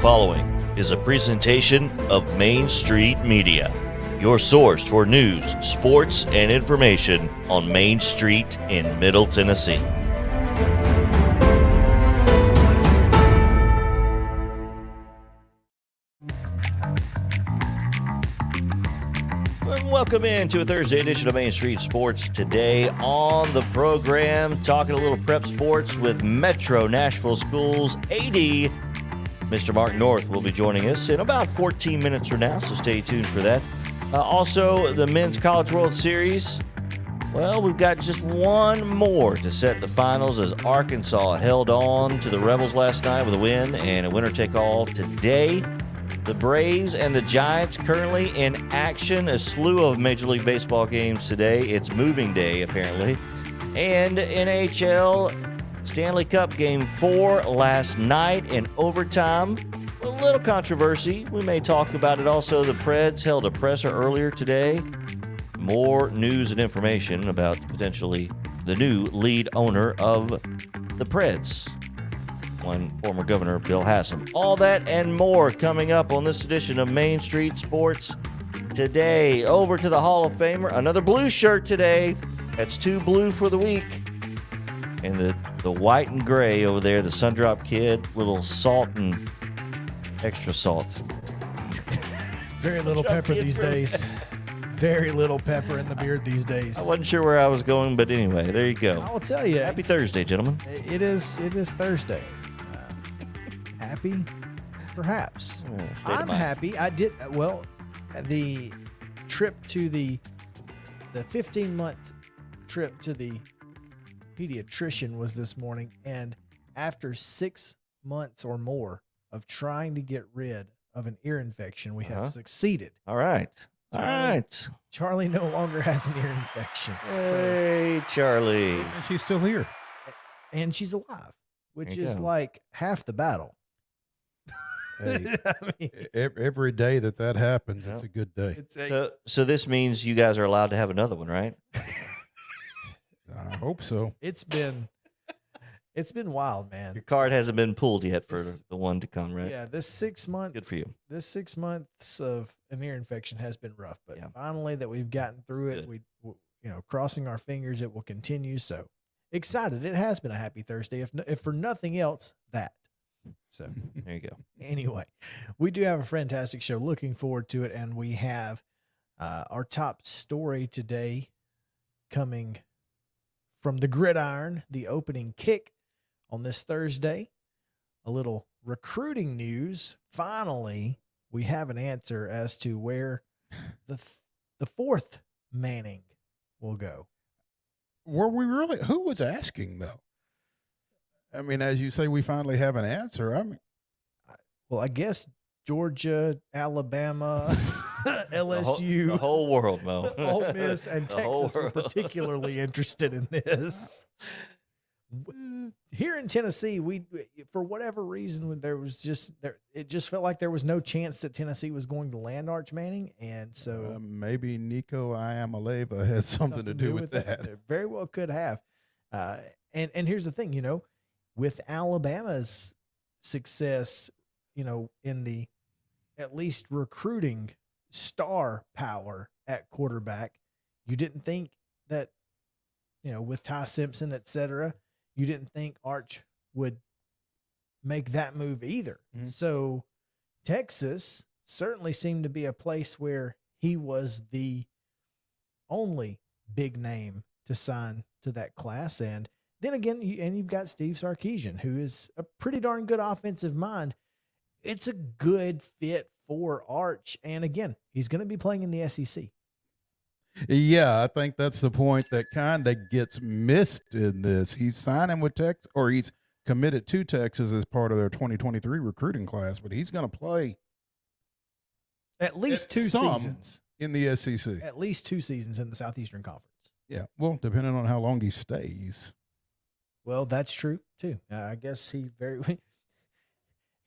following is a presentation of Main Street Media, your source for news, sports, and information on Main Street in Middle Tennessee. Welcome in to a Thursday edition of Main Street Sports. Today on the program, talking a little prep sports with Metro Nashville Schools AD Mr. Mark North will be joining us in about 14 minutes from now, so stay tuned for that. Also, the Men's College World Series. Well, we've got just one more to set the finals as Arkansas held on to the Rebels last night with a win and a winner-take-all today. The Braves and the Giants currently in action. A slew of Major League Baseball games today. It's moving day, apparently. And NHL Stanley Cup Game 4 last night in overtime. A little controversy. We may talk about it also. The PREDS held a presser earlier today. More news and information about potentially the new lead owner of the PREDS, one former governor, Bill HASLAM. All that and more coming up on this edition of Main Street Sports today. Over to the Hall of Famer. Another blue shirt today. That's 2 blue for the week. And the white and gray over there, the Sundrop Kid, little salt and extra salt. Very little pepper these days. Very little pepper in the beard these days. I wasn't sure where I was going, but anyway, there you go. I will tell you. Happy Thursday, gentlemen. It is Thursday. Happy? Perhaps. I'm happy. I did, well, the trip to the 15-month trip to the pediatrician was this morning, and after 6 months or more of trying to get rid of an ear infection, we have succeeded. All right. Charlie no longer has an ear infection. Hey, Charlie. She's still here. And she's alive, which is like half the battle. Hey, I mean, every day that happens, it's a good day. So this means you guys are allowed to have another one, right? I hope so. It's been wild, man. Your card hasn't been pulled yet for the one to come, right? Yeah, this 6 month. Good for you. This 6 months of an ear infection has been rough, but finally that we've gotten through it. We, crossing our fingers, it will continue. So excited! It has been a happy Thursday. If for nothing else, that. So there you go. Anyway, we do have a fantastic show. Looking forward to it, and we have our top story today coming from the gridiron, the opening kick on this Thursday. A little recruiting news. Finally, we have an answer as to where the fourth Manning will go. Were we really? Who was asking, though? I mean, as you say, we finally have an answer. Well, I guess Georgia, Alabama, LSU, the whole world, Mo. Ole Miss, and Texas were particularly interested in this. Here in Tennessee, we, for whatever reason, it just felt like there was no chance that Tennessee was going to land Arch Manning, and so maybe Nico Iamaleava had something to do with that. It very well could have. And here's the thing, with Alabama's success, in the at least recruiting star power at quarterback, you didn't think that, with Ty Simpson, et cetera, you didn't think Arch would make that move either. Mm-hmm. So Texas certainly seemed to be a place where he was the only big name to sign to that class. And then again, you've got Steve Sarkisian, who is a pretty darn good offensive mind. It's a good fit for Arch. And again, he's going to be playing in the SEC. Yeah, I think that's the point that kind of gets missed in this. He's signing with Texas, or he's committed to Texas as part of their 2023 recruiting class, but he's going to play at least 2 seasons in the SEC. At least 2 seasons in the Southeastern Conference. Yeah, well, depending on how long he stays. Well, that's true too. I guess he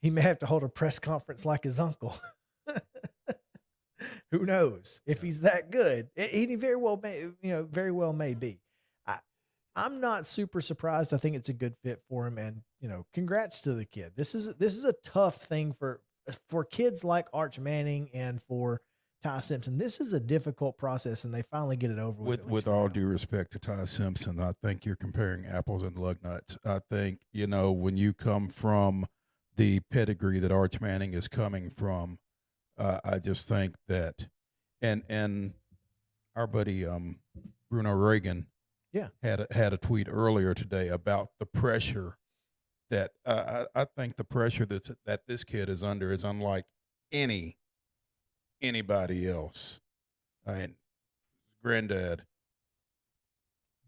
may have to hold a press conference like his uncle. Who knows if he's that good? He very well may be. I'm not super surprised. I think it's a good fit for him, and congrats to the kid. This is a tough thing for for kids like Arch Manning and for Ty Simpson, this is a difficult process, and they finally get it over with. With all due respect to Ty Simpson, I think you're comparing apples and lug nuts. I think, when you come from the pedigree that Arch Manning is coming from, I just think that, and our buddy Bruno Reagan, had a tweet earlier today about the pressure that I think the pressure that this kid is under is unlike anybody else. And granddad,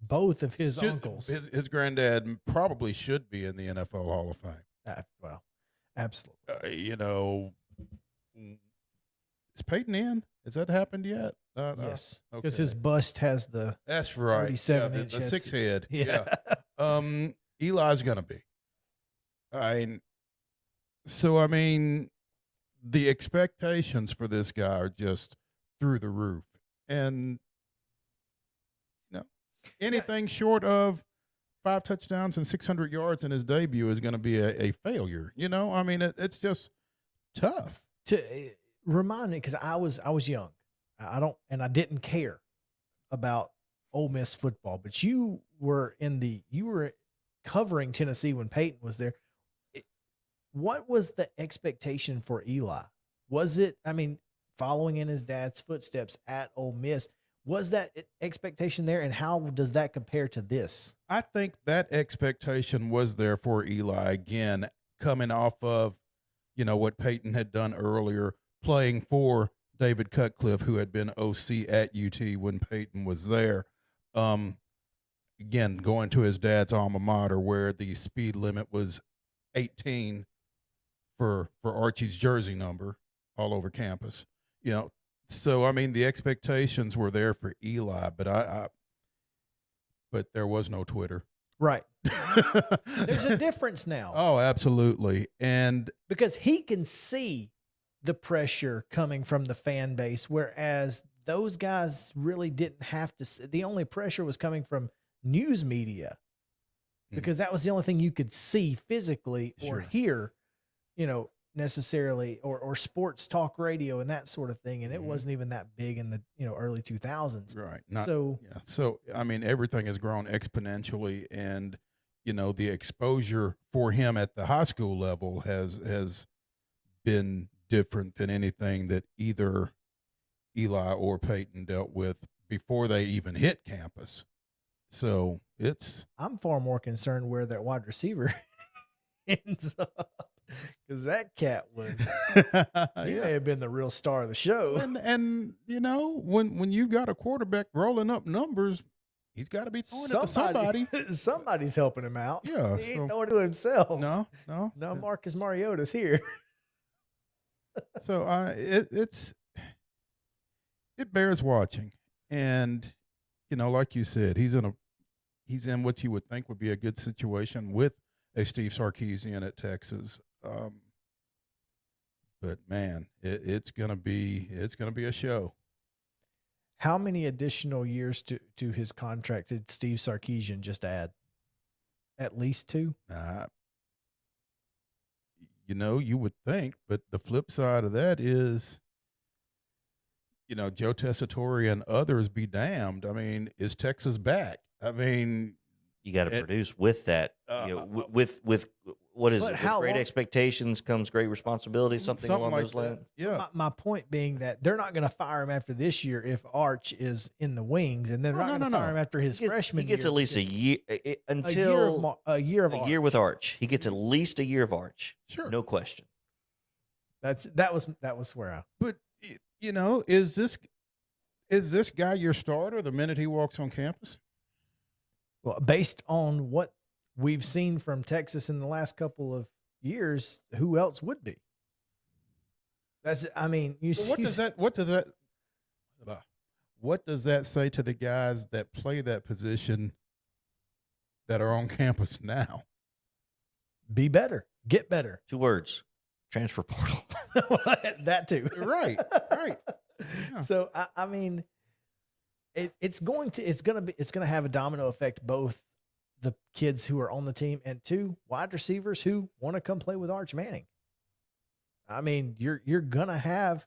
both of his uncles, his granddad probably should be in the NFL Hall of Fame. Well, absolutely. Is Peyton in? Has that happened yet? Yes, because his bust has the that's right 37-inch the 6 head. Yeah. Eli's gonna be. So the expectations for this guy are just through the roof, and anything short of 5 touchdowns and 600 yards in his debut is going to be a failure. It's just tough. To remind me, because I was young, I didn't care about Ole Miss football, but you were covering Tennessee when Peyton was there. What was the expectation for Eli? Was it, following in his dad's footsteps at Ole Miss? Was that expectation there, and how does that compare to this? I think that expectation was there for Eli, again, coming off of, what Peyton had done earlier, playing for David Cutcliffe, who had been OC at UT when Peyton was there. Again, going to his dad's alma mater, where the speed limit was 18 for Archie's jersey number all over campus. So the expectations were there for Eli, but but there was no Twitter. Right. There's a difference now. Oh, absolutely. And because he can see the pressure coming from the fan base, whereas those guys really didn't have to. The only pressure was coming from news media, because that was the only thing you could see physically or hear, necessarily, or sports talk radio and that sort of thing. And it wasn't even that big in the early 2000s. Right. So everything has grown exponentially, and the exposure for him at the high school level has been different than anything that either Eli or Peyton dealt with before they even hit campus. So I'm far more concerned where that wide receiver ends up, because that cat was he may have been the real star of the show. And when you've got a quarterback rolling up numbers, he's got to be throwing it to somebody. Somebody's helping him out. Yeah, he ain't throwing to himself. No, Marcus Mariota's here. So it bears watching, and like you said, he's in what you would think would be a good situation with a Steve Sarkisian at Texas. But man, it's gonna be a show. How many additional years to his contract did Steve Sarkisian just add? At least 2? You would think, but the flip side of that is, Joe Tessitore and others be damned. Is Texas back? You got to produce with that. With what is it? With great expectations comes great responsibility. Something along like those lines. Yeah. My point being that they're not going to fire him after this year if Arch is in the wings, and then they're not going to fire him after his freshman year. He gets at least a year a year with Arch. He gets at least a year of Arch. Sure, no question. That was where I. But is this guy your starter the minute he walks on campus? Well, based on what we've seen from Texas in the last couple of years, who else would be? What does that say to the guys that play that position that are on campus now? Be better, get better. 2 words: transfer portal. That too. Right. Yeah. So it's going to have a domino effect, both the kids who are on the team and 2 wide receivers who want to come play with Arch Manning. I mean, you're gonna have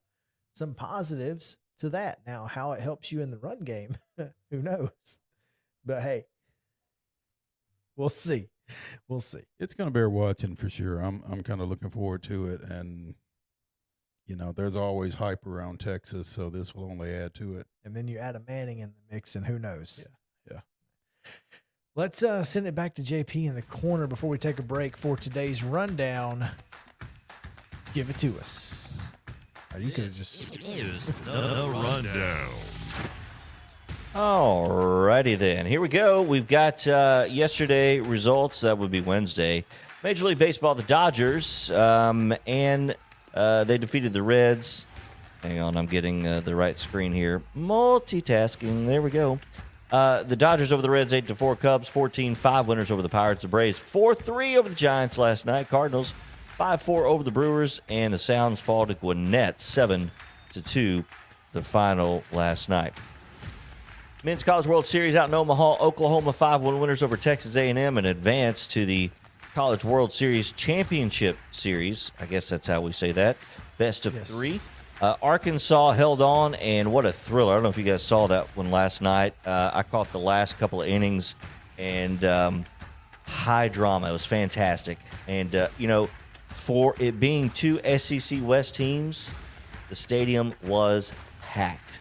some positives to that. Now, how it helps you in the run game, who knows? But hey, we'll see. We'll see. It's going to bear watching for sure. I'm kind of looking forward to it, and there's always hype around Texas, so this will only add to it. And then you add a Manning in the mix, and who knows? Yeah. Let's send it back to JP in the corner before we take a break for today's rundown. Give it to us. You could have just Is the rundown. Alrighty then. Here we go. We've got yesterday results. That would be Wednesday. Major League Baseball, the Dodgers, and they defeated the Reds. Hang on, I'm getting the right screen here. Multitasking. There we go. The Dodgers over the Reds, 8-4. Cubs, 14-5 winners over the Pirates. The Braves, 4-3 over the Giants last night. Cardinals, 5-4 over the Brewers. And the Sounds fall to Gwinnett, 7-2, the final last night. Men's College World Series out in Omaha, Oklahoma 5-1 winners over Texas A&M and advance to the College World Series Championship Series. I guess that's how we say that. Best of three. Arkansas held on, and what a thriller. I don't know if you guys saw that one last night. I caught the last couple of innings, and high drama. It was fantastic. And, for it being two SEC West teams, the stadium was packed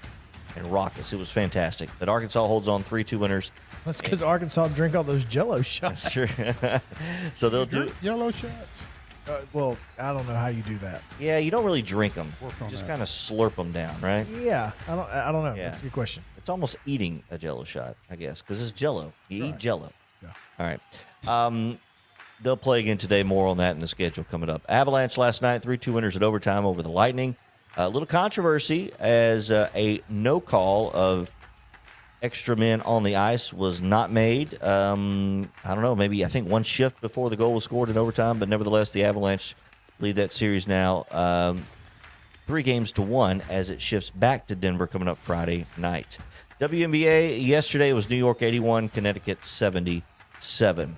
and raucous. It was fantastic. But Arkansas holds on 3-2 winners. That's because Arkansas drink all those Jell-O shots. Sure. So they'll do yellow shots. Well, I don't know how you do that. Yeah, you don't really drink them. Work on Just that. kind of slurp them down, right? Yeah, I don't know. Yeah. That's a good question. It's almost eating a Jell-O shot, I guess, because it's Jell-O. You eat Jell-O. Yeah. All right. They'll play again today. More on that in the schedule coming up. Avalanche last night, 3-2 winners at overtime over the Lightning. A little controversy as a no call of extra men on the ice was not made. I don't know, maybe I think one shift before the goal was scored in overtime, but nevertheless, the Avalanche lead that series now 3-1 as it shifts back to Denver coming up Friday night. WNBA, yesterday was New York 81, Connecticut 77.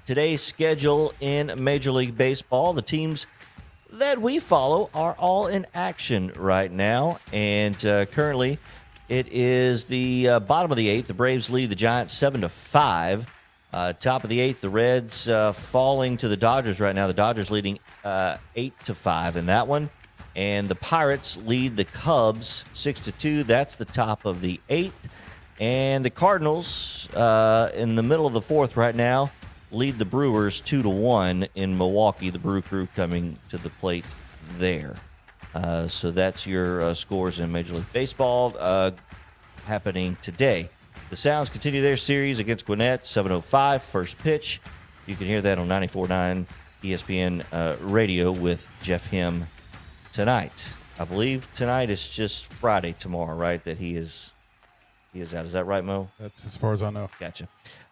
Today's schedule in Major League Baseball, the teams that we follow are all in action right now, and currently it is the bottom of the eighth. The Braves lead the Giants 7-5. Top of the eighth, the Reds falling to the Dodgers right now. The Dodgers leading 8-5 in that one, and the Pirates lead the Cubs 6-2. That's the top of the eighth, and the Cardinals in the middle of the fourth right now lead the Brewers 2-1 in Milwaukee. The Brew Crew coming to the plate there. So that's your scores in Major League Baseball happening today. The Sounds continue their series against Gwinnett, 7:05, first pitch. You can hear that on 94.9 ESPN radio with Jeff Him tonight. I believe tonight is just Friday tomorrow, right, that he is out. Is that right, Mo? That's as far as I know. Gotcha.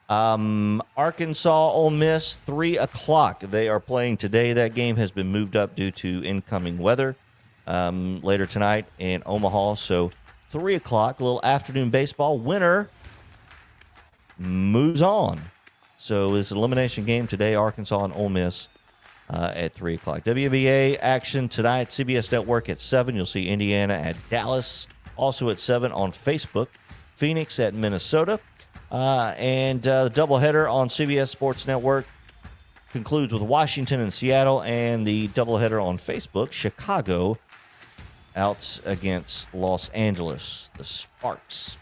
Arkansas, Ole Miss, 3 o'clock. They are playing today. That game has been moved up due to incoming weather later tonight in Omaha. So 3 o'clock, a little afternoon baseball. Winner moves on. So it's an elimination game today, Arkansas and Ole Miss at 3 o'clock. WNBA action tonight, CBS Network at 7. You'll see Indiana at Dallas. Also at 7 on Facebook, Phoenix at Minnesota. And the doubleheader on CBS Sports Network concludes with Washington and Seattle, and the doubleheader on Facebook, Chicago out against Los Angeles, the Sparks.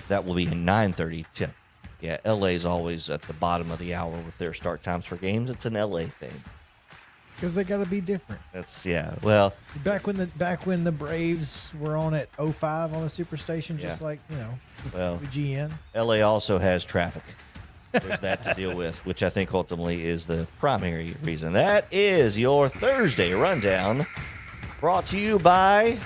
That will be a 9:30 tip. Yeah, LA's always at the bottom of the hour with their start times for games. It's an LA thing. Because they got to be different. Well, Back when the Braves were on at 05 on the Superstation, just like well, GN. LA also has traffic. There's that to deal with, which I think ultimately is the primary reason. That is your Thursday rundown, brought to you by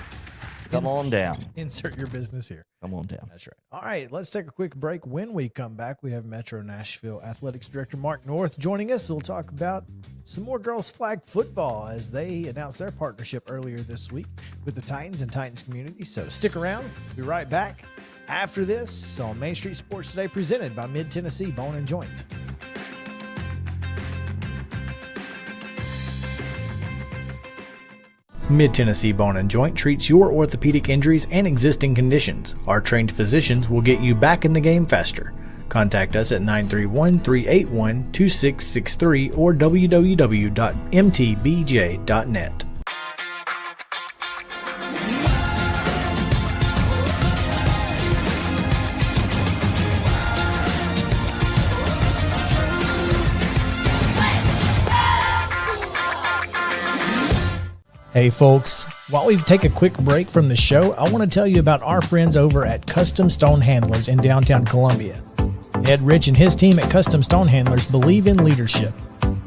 Come On Down. Insert your business here. Come on down. That's right. All right, let's take a quick break. When we come back, we have Metro Nashville Athletics Director Mark North joining us. We'll talk about some more girls flag football as they announced their partnership earlier this week with the Titans and Titans community. So stick around. We'll be right back after this on Main Street Sports Today, presented by Mid-Tennessee Bone and Joint. Mid-Tennessee Bone and Joint treats your orthopedic injuries and existing conditions. Our trained physicians will get you back in the game faster. Contact us at 931-381-2663 or www.mtbj.net. Hey folks, while we take a quick break from the show, I want to tell you about our friends over at Custom Stone Handlers in downtown Columbia. Ed Rich and his team at Custom Stone Handlers believe in leadership.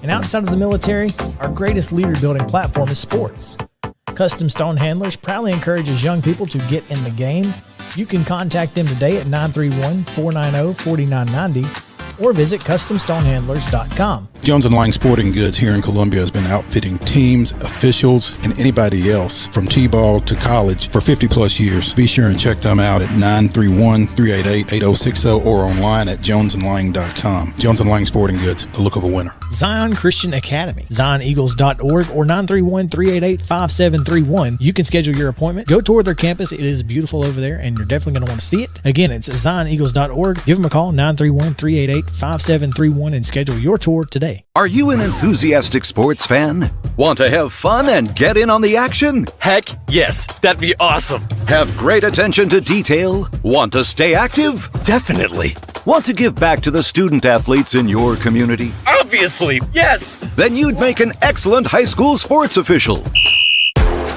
And outside of the military, our greatest leader building platform is sports. Custom Stone Handlers proudly encourages young people to get in the game. You can contact them today at 931-490-4990 or visit CustomStonehandlers.com. Jones & Lang Sporting Goods here in Columbia has been outfitting teams, officials, and anybody else from T-ball to college for 50-plus years. Be sure and check them out at 931-388-8060 or online at jonesandlang.com. Jones & Lang Sporting Goods, the look of a winner. Zion Christian Academy, zioneagles.org or 931-388-5731. You can schedule your appointment. Go tour their campus. It is beautiful over there, and you're definitely going to want to see it. Again, it's zioneagles.org. Give them a call, 931-388-5731, and schedule your tour today. Are you an enthusiastic sports fan? Want to have fun and get in on the action? Heck yes, that'd be awesome. Have great attention to detail? Want to stay active? Definitely. Want to give back to the student athletes in your community? Obviously, yes. Then you'd make an excellent high school sports official.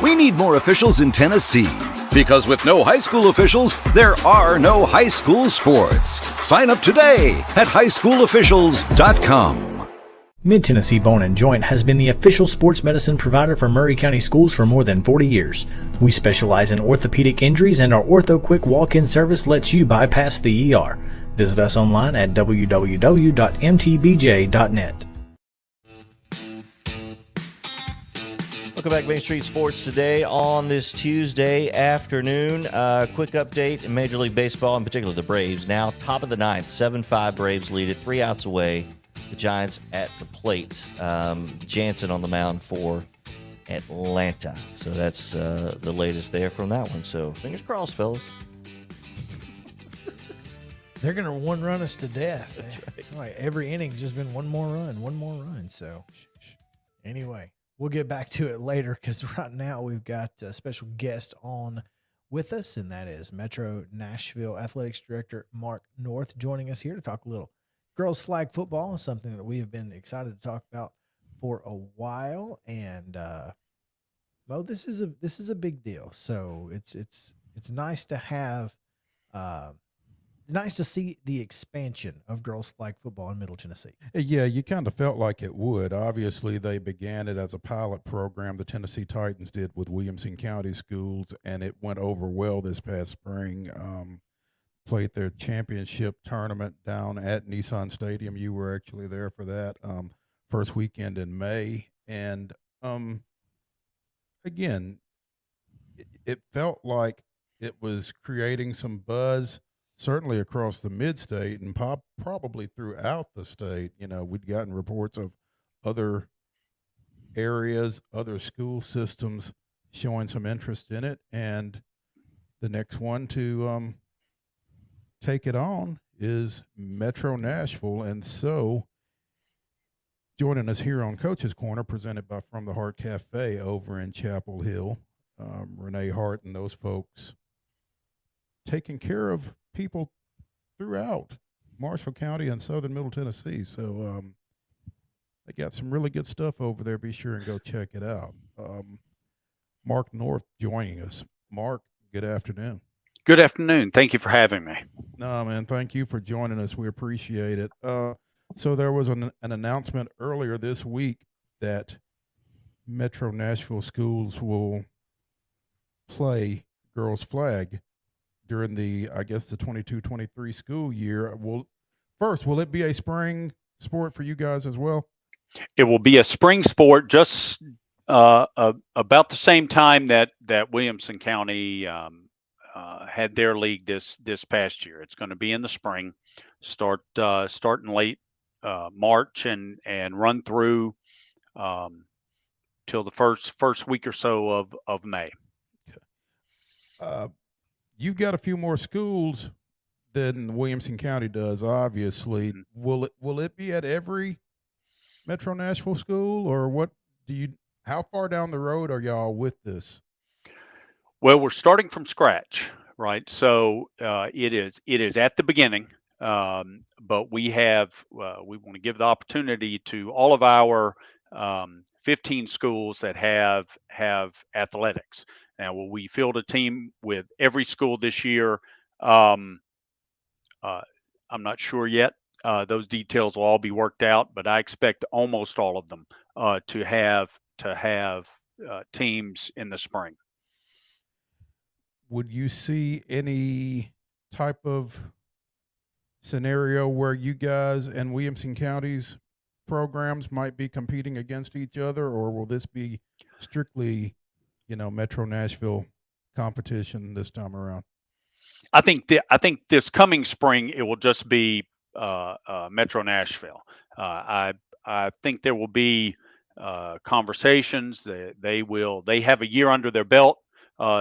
We need more officials in Tennessee. Because with no high school officials, there are no high school sports. Sign up today at highschoolofficials.com. Mid-Tennessee Bone and Joint has been the official sports medicine provider for Murray County Schools for more than 40 years. We specialize in orthopedic injuries, and our Ortho Quick walk-in service lets you bypass the ER. Visit us online at www.mtbj.net. Welcome back to Main Street Sports today on this Tuesday afternoon. Quick update in Major League Baseball, in particular the Braves. Now top of the ninth, 7-5 Braves lead it, 3 outs away. The Giants at the plate. Jansen on the mound for Atlanta. So that's the latest there from that one. So fingers crossed, fellas. They're going to one-run us to death. That's right. It's like every inning's just been one more run. So anyway, we'll get back to it later because right now we've got a special guest on with us, and that is Metro Nashville Athletics Director Mark North joining us here to talk a little girls flag football, is something that we have been excited to talk about for a while. And Mo, this is a big deal. So it's nice to have nice to see the expansion of girls flag football in Middle Tennessee. Yeah, you kind of felt like it would. Obviously, they began it as a pilot program. The Tennessee Titans did with Williamson County schools, and it went over well this past spring. Played their championship tournament down at Nissan Stadium. You were actually there for that first weekend in May. And again, it felt like it was creating some buzz, certainly across the mid-state and probably throughout the state. You know, we'd gotten reports of other areas, other school systems showing some interest in it. And the next one to take it on is Metro Nashville. And so joining us here on Coach's Corner, presented by From the Heart Cafe over in Chapel Hill, Renee Hart and those folks taking care of people throughout Marshall County and southern Middle Tennessee. So they got some really good stuff over there. Be sure and go check it out. Mark North joining us. Mark, good afternoon. Good afternoon. Thank you for having me. No, man, thank you for joining us. We appreciate it. So there was an announcement earlier this week that Metro Nashville schools will play girls flag during the 22-23 school year. Will it be a spring sport for you guys as well? It will be a spring sport, just about the same time that Williamson County had their league this past year. It's going to be in the spring, starting late March and run through till the first week or so of May. You've got a few more schools than Williamson County does, obviously. Mhm. Will it be at every Metro Nashville school, or what do you? How far down the road are y'all with this? Well, we're starting from scratch, right? So it is at the beginning, but we want to give the opportunity to all of our 15 schools that have athletics. Now, will we field a team with every school this year? Um, I'm not sure yet. Those details will all be worked out, but I expect almost all of them to have teams in the spring. Would you see any type of scenario where you guys and Williamson County's programs might be competing against each other, or will this be strictly, Metro Nashville competition this time around? I think this coming spring it will just be Metro Nashville. I think there will be conversations. They have a year under their belt,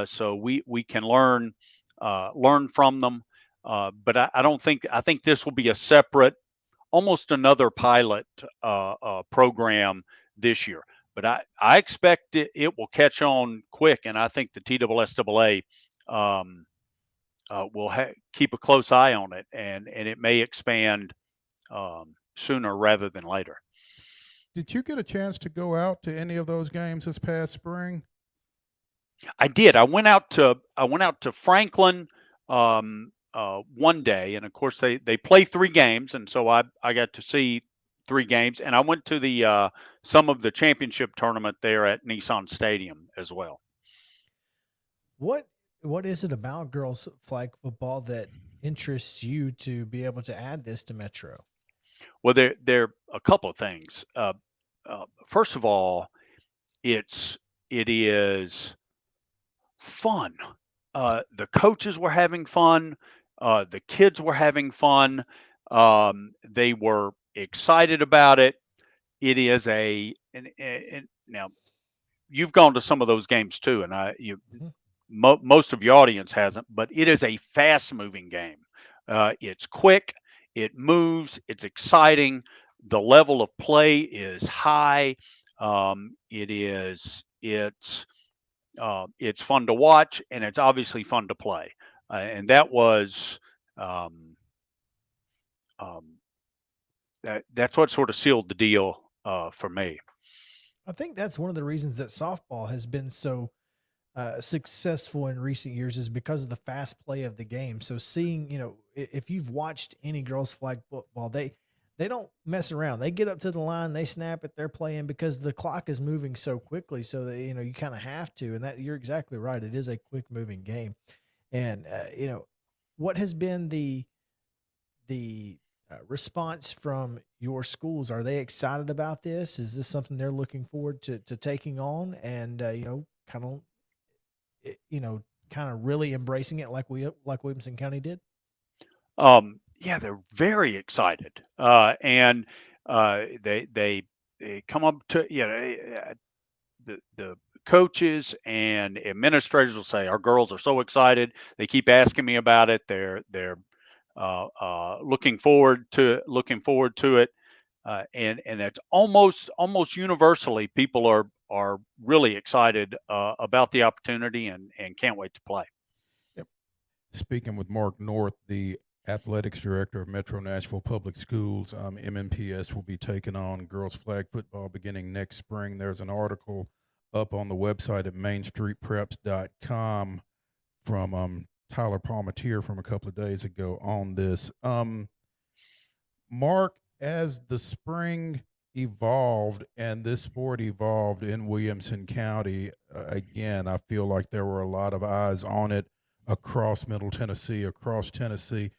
so we can learn from them. But I don't think I think this will be a separate, almost another pilot program this year. But I expect it will catch on quick, and I think the TSSAA will keep a close eye on it, and it may expand sooner rather than later. Did you get a chance to go out to any of those games this past spring? I did. I went out to Franklin one day, and of course they play 3 games, and so I got to see 3 games, and I went to the some of the championship tournament there at Nissan Stadium as well. What is it about girls flag football that interests you to be able to add this to Metro? Well, there are a couple of things. First of all, it is fun. The coaches were having fun. The kids were having fun. They were excited about it. It is and now you've gone to some of those games too, and most of your audience hasn't, but it is a fast-moving game. It's quick, it moves, it's exciting. The level of play is high. It's fun to watch, and it's obviously fun to play. And that was that's what sort of sealed the deal for me. I think that's one of the reasons that softball has been so successful in recent years is because of the fast play of the game. So seeing, if you've watched any girls flag football, they don't mess around. They get up to the line, they snap it, they're playing because the clock is moving so quickly. So that, you kind of have to, and that you're exactly right. It is a quick moving game. And, what has been the response from your schools? Are they excited about this? Is this something they're looking forward to taking on and, kind of really embracing it like Williamson County did? Yeah, they're very excited, and they come up to the coaches and administrators will say our girls are so excited. They keep asking me about it. They're looking forward to it, and it's almost universally people are really excited about the opportunity and can't wait to play. Yep. Speaking with Mark North, the athletics director of Metro Nashville Public Schools, MMPS will be taking on girls flag football beginning next spring. There's an article up on the website at mainstreetpreps.com from Tyler Palmatier from a couple of days ago on this. Mark, as the spring evolved and this sport evolved in Williamson County, again, I feel like there were a lot of eyes on it across Middle Tennessee, across Tennessee.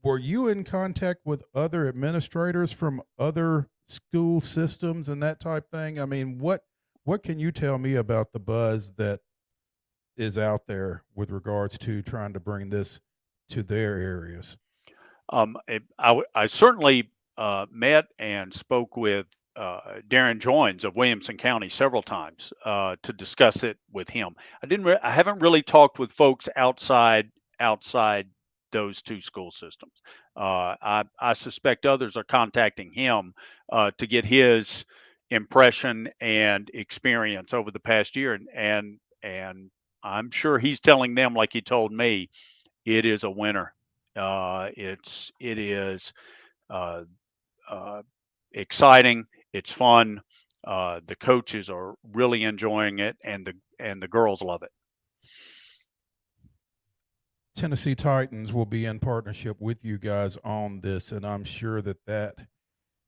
Were you in contact with other administrators from other school systems and that type thing? I mean, what can you tell me about the buzz that is out there with regards to trying to bring this to their areas? I certainly met and spoke with Darren Joins of Williamson County several times to discuss it with him. I haven't really talked with folks outside those two school systems. I suspect others are contacting him to get his impression and experience over the past year, and I'm sure he's telling them, like he told me, it is a winner. It is exciting. It's fun. The coaches are really enjoying it, and the girls love it. Tennessee Titans will be in partnership with you guys on this, and I'm sure that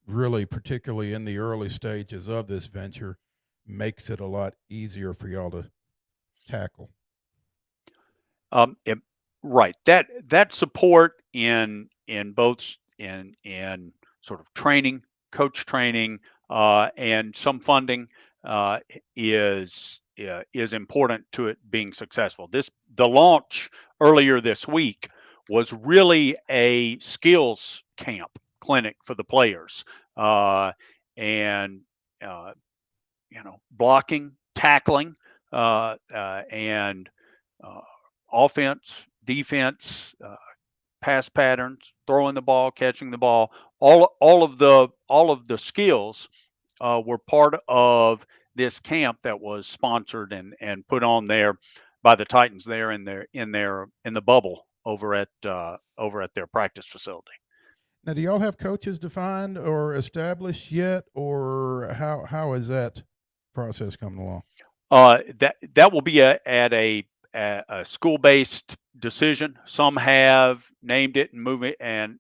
really, particularly in the early stages of this venture, makes it a lot easier for y'all to tackle. Right. That support in both in sort of training, coach training, and some funding is important to it being successful. The launch earlier this week was really a skills camp clinic for the players, and blocking, tackling, and offense, defense, pass patterns, throwing the ball, catching the ball. All of the skills were part of this camp that was sponsored and put on there by the Titans there in the bubble over at their practice facility. Now, do y'all have coaches defined or established yet, or how is that process coming along? That will be at a school-based decision. Some have named it and move it, and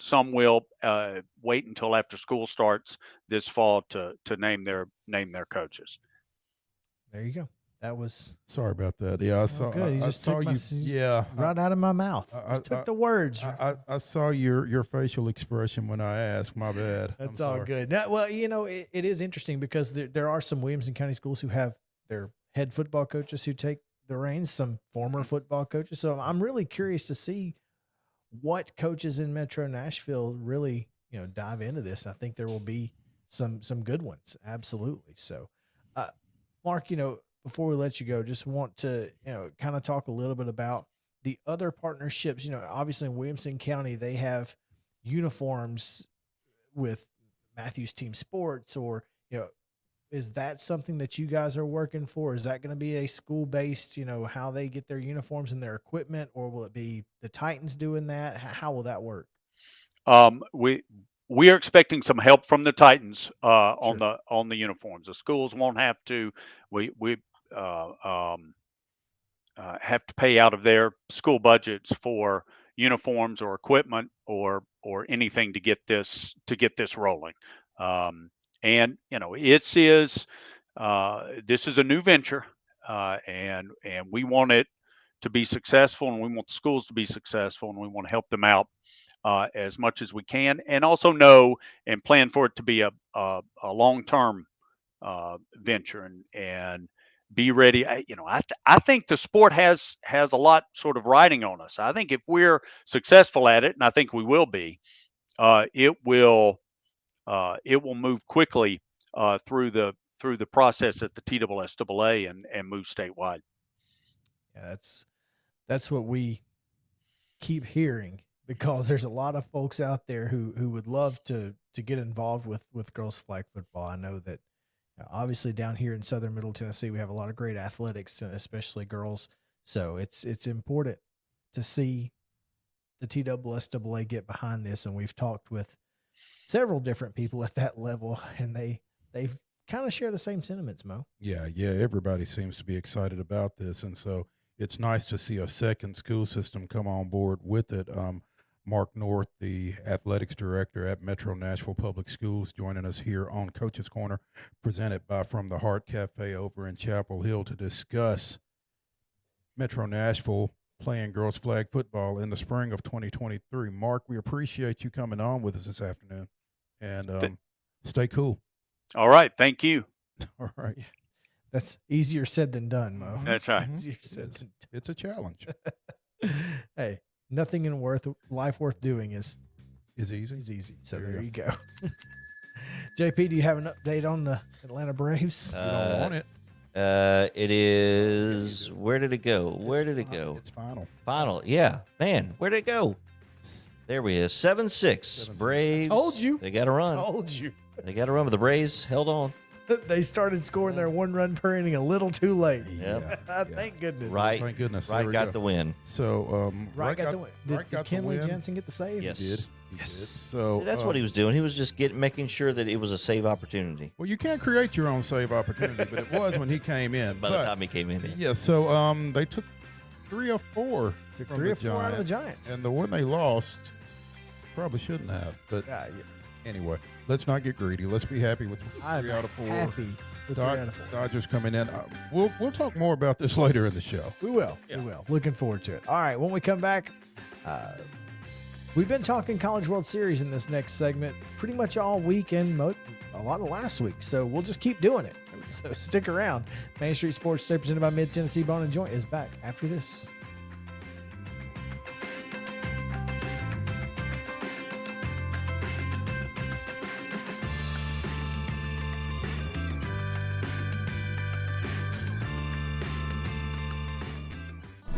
some will wait until after school starts this fall to name their coaches. There you go. That was Sorry about that. Yeah, I saw. good. You I just saw took you. Yeah, right out of my mouth. I Took the words. I saw your facial expression when I asked. My bad. That's I'm all sorry. good. Now, well, it is interesting because there are some Williamson County schools who have their head football coaches who take the reins, some former football coaches. So I'm really curious to see what coaches in Metro Nashville really, dive into this. I think there will be some good ones. Absolutely. So, Mark, before we let you go, just want to, kind of talk a little bit about the other partnerships. Obviously in Williamson County, they have uniforms with Matthews Team Sports, or, is that something that you guys are working for? Is that going to be a school-based, how they get their uniforms and their equipment, or will it be the Titans doing that? How will that work? We are expecting some help from the Titans Sure. on the uniforms. The schools won't have to. We have to pay out of their school budgets for uniforms or equipment or anything to get this rolling. And this is a new venture, and we want it to be successful, and we want the schools to be successful, and we want to help them out as much as we can, and also know and plan for it to be a long-term venture, and be ready. I think the sport has a lot sort of riding on us. I think if we're successful at it, and I think we will be, it will move quickly through the process at the TSSAA and move statewide. Yeah, that's what we keep hearing, because there's a lot of folks out there who would love to get involved with girls flag football. I know that obviously down here in Southern Middle Tennessee, we have a lot of great athletics, especially girls. So it's important to see the TSSAA get behind this. And we've talked with several different people at that level, and they kind of share the same sentiments, Mo. Yeah, everybody seems to be excited about this, and so it's nice to see a second school system come on board with it. Mark North, the athletics director at Metro Nashville Public Schools, joining us here on Coach's Corner, presented by From the Heart Cafe over in Chapel Hill, to discuss Metro Nashville playing girls flag football in the spring of 2023. Mark, we appreciate you coming on with us this afternoon, and stay cool. All right. Thank you. All right. That's easier said than done, Mo. That's right. Easier said than It's a challenge. Hey, nothing in life worth doing is It's easy. easy. So There you there go. you go. JP, do you have an update on the Atlanta Braves? You don't want it. It is. Where did it go? Where did it go? It's final. Final. Yeah, man. Where did it go? There we is. 7-6. Braves. Told you. They got to run. Told you. They got to run, but the Braves held on. They started scoring their 1 run per inning a little too late. Yep. Thank goodness. Right. Thank goodness. Right There we got go. the win. So, Right got the win. Did Right got the Kenley win. Jensen get the save? Yes. He did. He Yes. did. So That's what he was doing. He was just making sure that it was a save opportunity. Well, you can't create your own save opportunity, but it was when he came in. By the time he came in. Yeah. So they took 3 or 4. Took from 3 the or 4 out of the Giants. Giants. And the one they lost probably shouldn't have. But anyway, let's not get greedy. Let's be happy with 3 out of 4. Happy with 3 out of 4. Dodgers coming in. We'll talk more about this later in the show. We will. We will. Looking forward to it. All right. When we come back, we've been talking College World Series in this next segment pretty much all week and a lot of last week. So we'll just keep doing it. So stick around. Main Street Sports, today presented by Mid-Tennessee Bone and Joint, is back after this.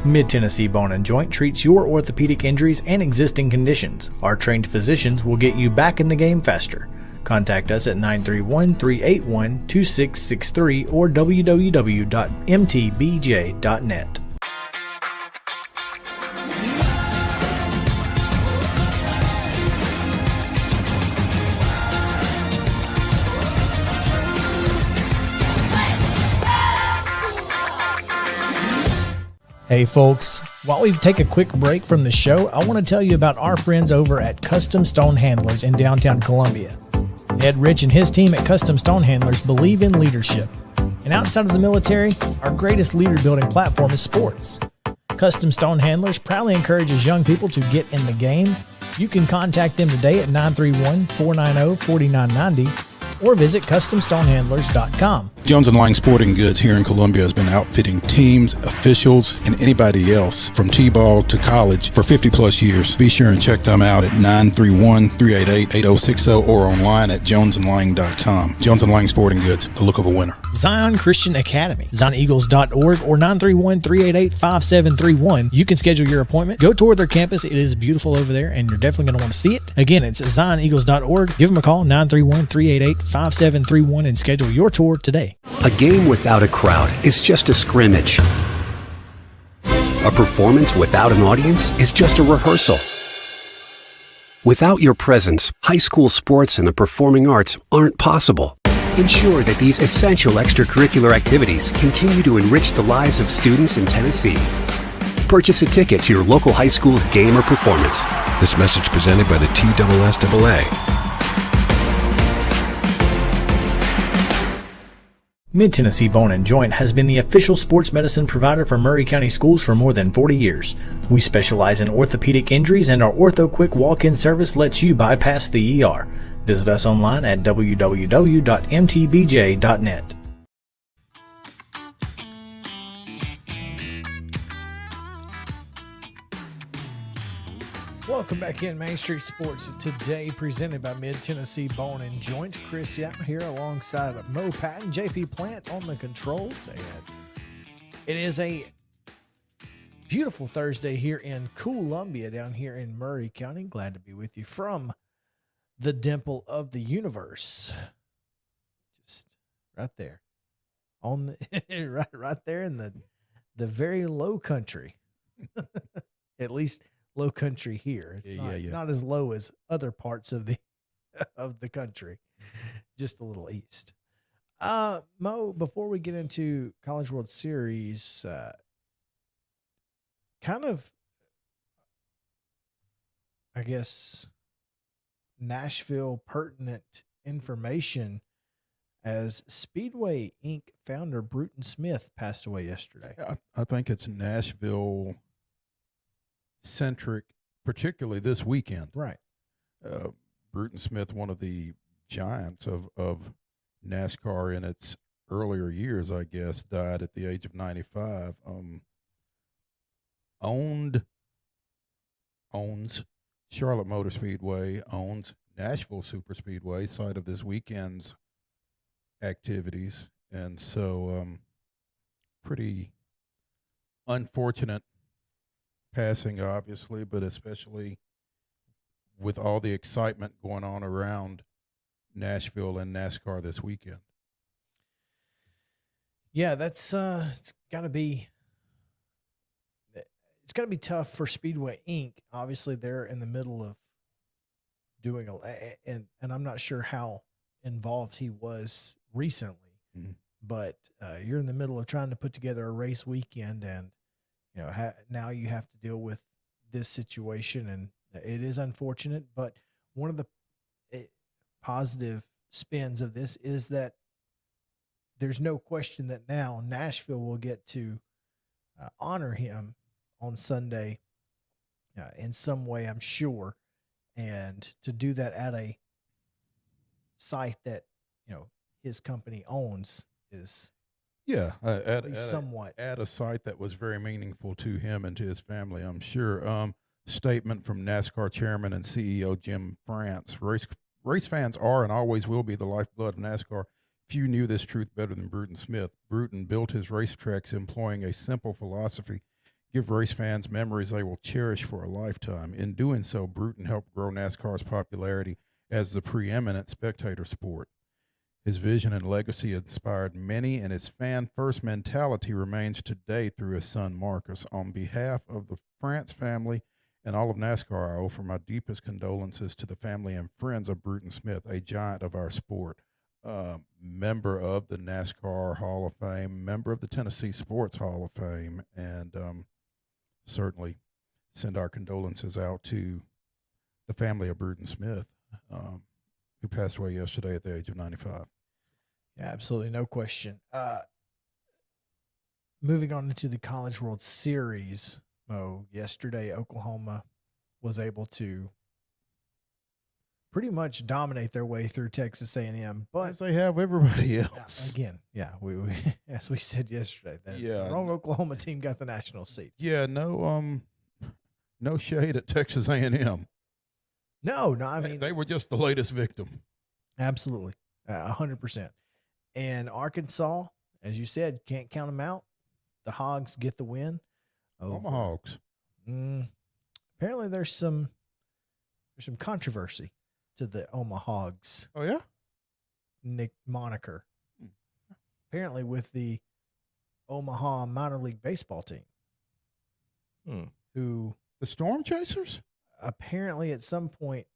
Mid-Tennessee Bone and Joint treats your orthopedic injuries and existing conditions. Our trained physicians will get you back in the game faster. Contact us at 931-381-2663 or www.mtbj.net. Hey folks, while we take a quick break from the show, I want to tell you about our friends over at Custom Stone Handlers in downtown Columbia. Ed Rich and his team at Custom Stone Handlers believe in leadership. And outside of the military, our greatest leader building platform is sports. Custom Stone Handlers proudly encourages young people to get in the game. You can contact them today at 931-490-4990 or visit CustomStonehandlers.com. Jones & Lang Sporting Goods here in Columbia has been outfitting teams, officials, and anybody else from T-ball to college for 50-plus years. Be sure and check them out at 931-388-8060 or online at jonesandlang.com. Jones & Lang Sporting Goods, the look of a winner. Zion Christian Academy, ZionEagles.org or 931-388-5731. You can schedule your appointment. Go tour their campus. It is beautiful over there, and you're definitely going to want to see it. Again, it's ZionEagles.org. Give them a call, 931-388-5731, and schedule your tour today. A game without a crowd is just a scrimmage. A performance without an audience is just a rehearsal. Without your presence, high school sports and the performing arts aren't possible. Ensure that these essential extracurricular activities continue to enrich the lives of students in Tennessee. Purchase a ticket to your local high school's game or performance. This message presented by the TSSAA. Mid-Tennessee Bone and Joint has been the official sports medicine provider for Maury County Schools for more than 40 years. We specialize in orthopedic injuries, and our Ortho Quick walk-in service lets you bypass the ER. Visit us online at www.mtbj.net. Welcome back in Main Street Sports today, presented by Mid-Tennessee Bone and Joint. Chris Young here alongside Mo Patton, JP Plant on the controls. And it is a beautiful Thursday here in Columbia, down here in Maury County. Glad to be with you from the dimple of the universe. Just right there. On the right there in the very low country. At least low country here. It's not as low as other parts of the country, just a little east. Mo, before we get into College World Series, kind of, I guess, Nashville pertinent information, as Speedway Inc. founder Bruton Smith passed away yesterday. I think it's Nashville centric, particularly this weekend. Right. Bruton Smith, one of the giants of NASCAR in its earlier years, I guess, died at the age of 95. Owns Charlotte Motor Speedway, owns Nashville Superspeedway, site of this weekend's activities. And so pretty unfortunate passing, obviously, but especially with all the excitement going on around Nashville and NASCAR this weekend. Yeah, that's it's got to be tough for Speedway Inc. Obviously, they're in the middle of doing and I'm not sure how involved he was recently, but you're in the middle of trying to put together a race weekend, and now you have to deal with this situation, and it is unfortunate. But one of the positive spins of this is that there's no question that now Nashville will get to honor him on Sunday in some way, I'm sure. And to do that at a site that, his company owns is at a site that was very meaningful to him and to his family, I'm sure. Statement from NASCAR chairman and CEO Jim France. Race fans are and always will be the lifeblood of NASCAR. Few knew this truth better than Bruton Smith. Bruton built his racetracks employing a simple philosophy: give race fans memories they will cherish for a lifetime. In doing so, Bruton helped grow NASCAR's popularity as the preeminent spectator sport. His vision and legacy inspired many, and his fan-first mentality remains today through his son Marcus. On behalf of the France family and all of NASCAR, I offer my deepest condolences to the family and friends of Bruton Smith, a giant of our sport. Member of the NASCAR Hall of Fame, member of the Tennessee Sports Hall of Fame, and certainly send our condolences out to the family of Bruton Smith, who passed away yesterday at the age of 95. Yeah, absolutely, no question. Moving on into the College World Series, yesterday Oklahoma was able to pretty much dominate their way through Texas A&M, but as they have everybody else. We as we said yesterday, the wrong Oklahoma team got the national seed. Yeah, no shade at Texas A&M. No, I mean they were just the latest victim. Absolutely, 100%. And Arkansas, as you said, can't count them out. The Hogs get the win. Omaha Hogs. Apparently, there's some controversy to the Omaha Hogs. Oh yeah, Nick moniker. Apparently, with the Omaha minor league baseball team, who the Storm Chasers apparently at some point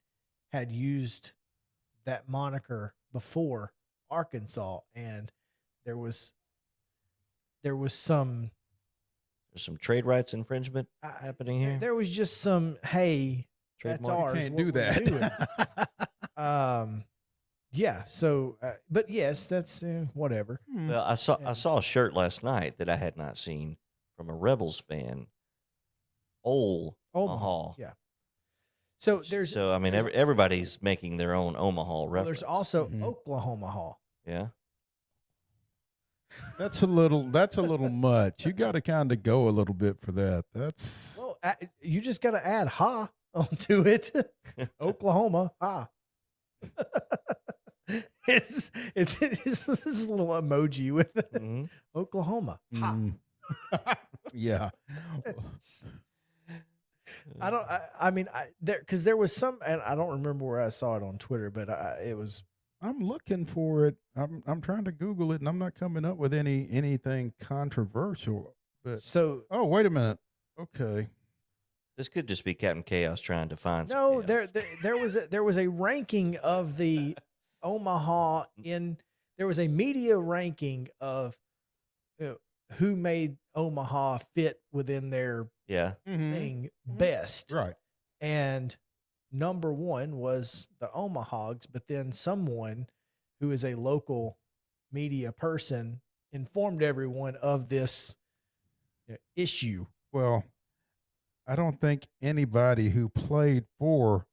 had used that moniker before Arkansas, and there was some trade rights infringement happening here. There was just some that's ours. You can't do that. Yeah. So, but yes, that's whatever. Well, I saw a shirt last night that I had not seen from a Rebels fan. Omaha. Yeah. So I mean, everybody's making their own Omaha reference. There's also Oklahoma Hall. Yeah. That's a little much. You got to kind of go a little bit for that. You just got to add "ha" onto it. Oklahoma, ha. It's this little emoji with Oklahoma, ha. Yeah. There was some, and I don't remember where I saw it on Twitter, but it was. I'm looking for it. I'm trying to Google it, and I'm not coming up with anything controversial. But oh, wait a minute. Okay, this could just be Captain Chaos trying to find. No, there was a ranking of the Omaha there was a media ranking of who made Omaha fit within their thing best, right? And number one was the Omahogs, but then someone who is a local media person informed everyone of this issue. Well, I don't think anybody who played for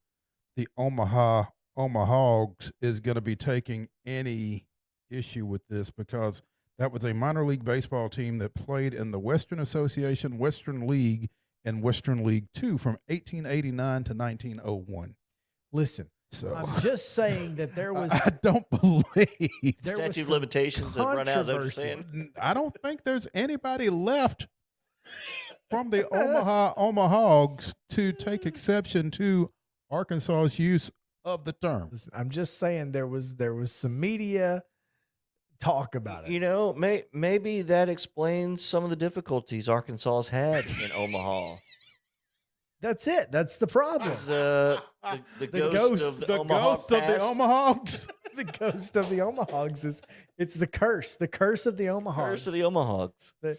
the Omaha Hogs is going to be taking any issue with this, because that was a minor league baseball team that played in the Western Association, Western League, and Western League 2 from 1889 to 1901. Listen, So I'm just saying that there was. I don't believe there was Statute of some limitations have run out. Is that what you're controversy. saying? I don't think there's anybody left from the Omahogs to take exception to Arkansas's use of the term. Listen, I'm just saying there was some media talk about it. You know, maybe that explains some of the difficulties Arkansas has had in Omaha. That's it. That's the problem. The ghost of the Omaha ghost of the past. Omahogs. The ghost of the Omahogs it's the curse of the Omahogs. Curse of the Omahogs. The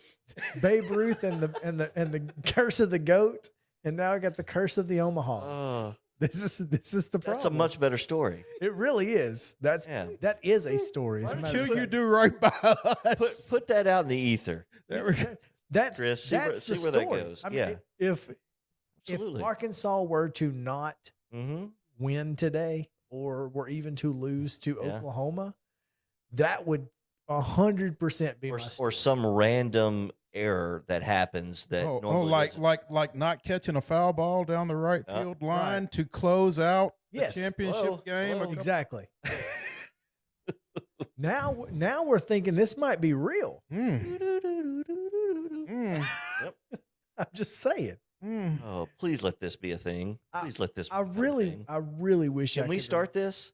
Babe Ruth and the curse of the goat, and now I got the curse of the Omahogs. This is the problem. That's a much better story. It really is. That is a story. As a matter of Until you fact. do right by us. Put that out in the ether. There we go. That's Chris, see where the that story. goes. I mean, Yeah. if Absolutely. Arkansas were to not Mm-hmm. win today, or were even to lose to Yeah. Oklahoma, that would 100% be my Or story. some random error that happens that normally doesn't. like not catching a foul ball down the right field line to close out Yes. the championship game. Exactly. now we're thinking this might be real. I'm just saying. Oh, please let this be a thing. Please let this. I become a really thing. wish. Can we start this?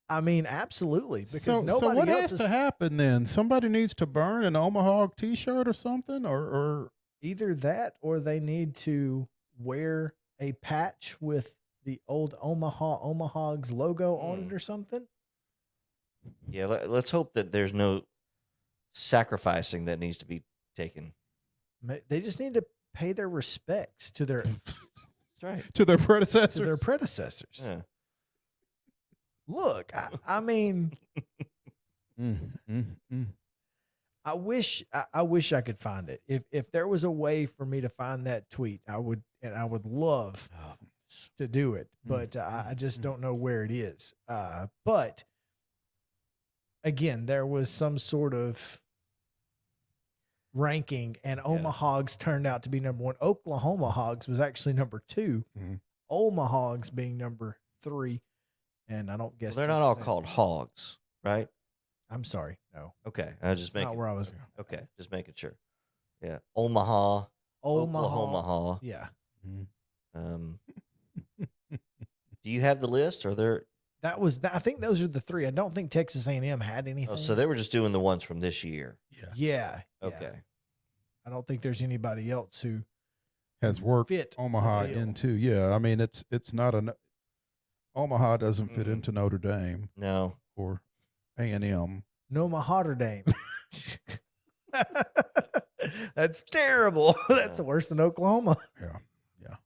I mean, absolutely. Because So nobody what else has is to happen then? Somebody needs to burn an Omaha T-shirt or something, or either that, or they need to wear a patch with the old Omahogs logo on it or something. Yeah, let's hope that there's no sacrificing that needs to be taken. They just need to pay their respects to their That's right. to their predecessors. to their predecessors. Yeah. Look, I mean, I wish I could find it. If there was a way for me to find that tweet, I would love to do it, but I just don't know where it is. But again, there was some sort of ranking, and Omahogs turned out to be number 1. Oklahoma Hogs was actually number 2. Omahogs being number 3, and I don't guess They're not all called hogs, right? I'm sorry, no. Okay, I was just That's not making. where I was. Okay, just making sure. Yeah, Omaha, Oklahoma. Yeah. Do you have the list? Or there? I think those are the 3. I don't think Texas A&M had anything. Oh, so they were just doing the ones from this year. Yeah. Okay. I don't think there's anybody else who has worked fit Omaha the bill. into. Yeah, I mean it's not an Omaha doesn't fit into Notre Dame. No. Or A&M. No Mahater Dame. That's terrible. That's worse than Oklahoma. Yeah.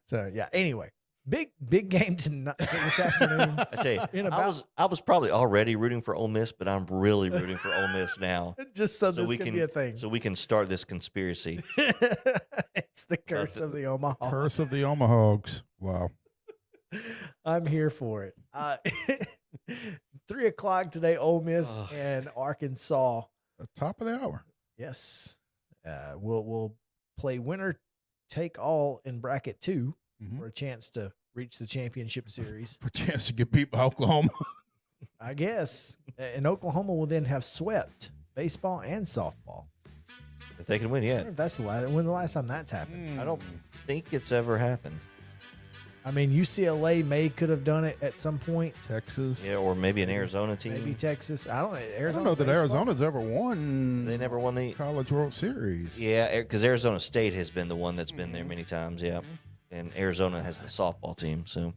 So yeah. Anyway, big game tonight this afternoon. I tell you, I was probably already rooting for Ole Miss, but I'm really rooting for Ole Miss now. Just so this can be a thing. So we can start this conspiracy. It's the curse of the Omaha. Curse of the Omahogs. Wow. I'm here for it. 3:00 today, Ole Miss and Arkansas. Top of the hour. Yes. We'll play winner take all in bracket 2 for a chance to reach the championship series. For a chance to get beat by Oklahoma. I guess. And Oklahoma will then have swept baseball and softball. If they can win, yeah. That's the last time that's happened. I don't think it's ever happened. I mean, UCLA could have done it at some point. Texas. Yeah, or maybe an Arizona team. Maybe Texas. I don't know. I Arizona don't know that baseball? Arizona's ever won. They never won the College World Series. Yeah, because Arizona State has been the one that's been there many times. Yeah, and Arizona has the softball team. So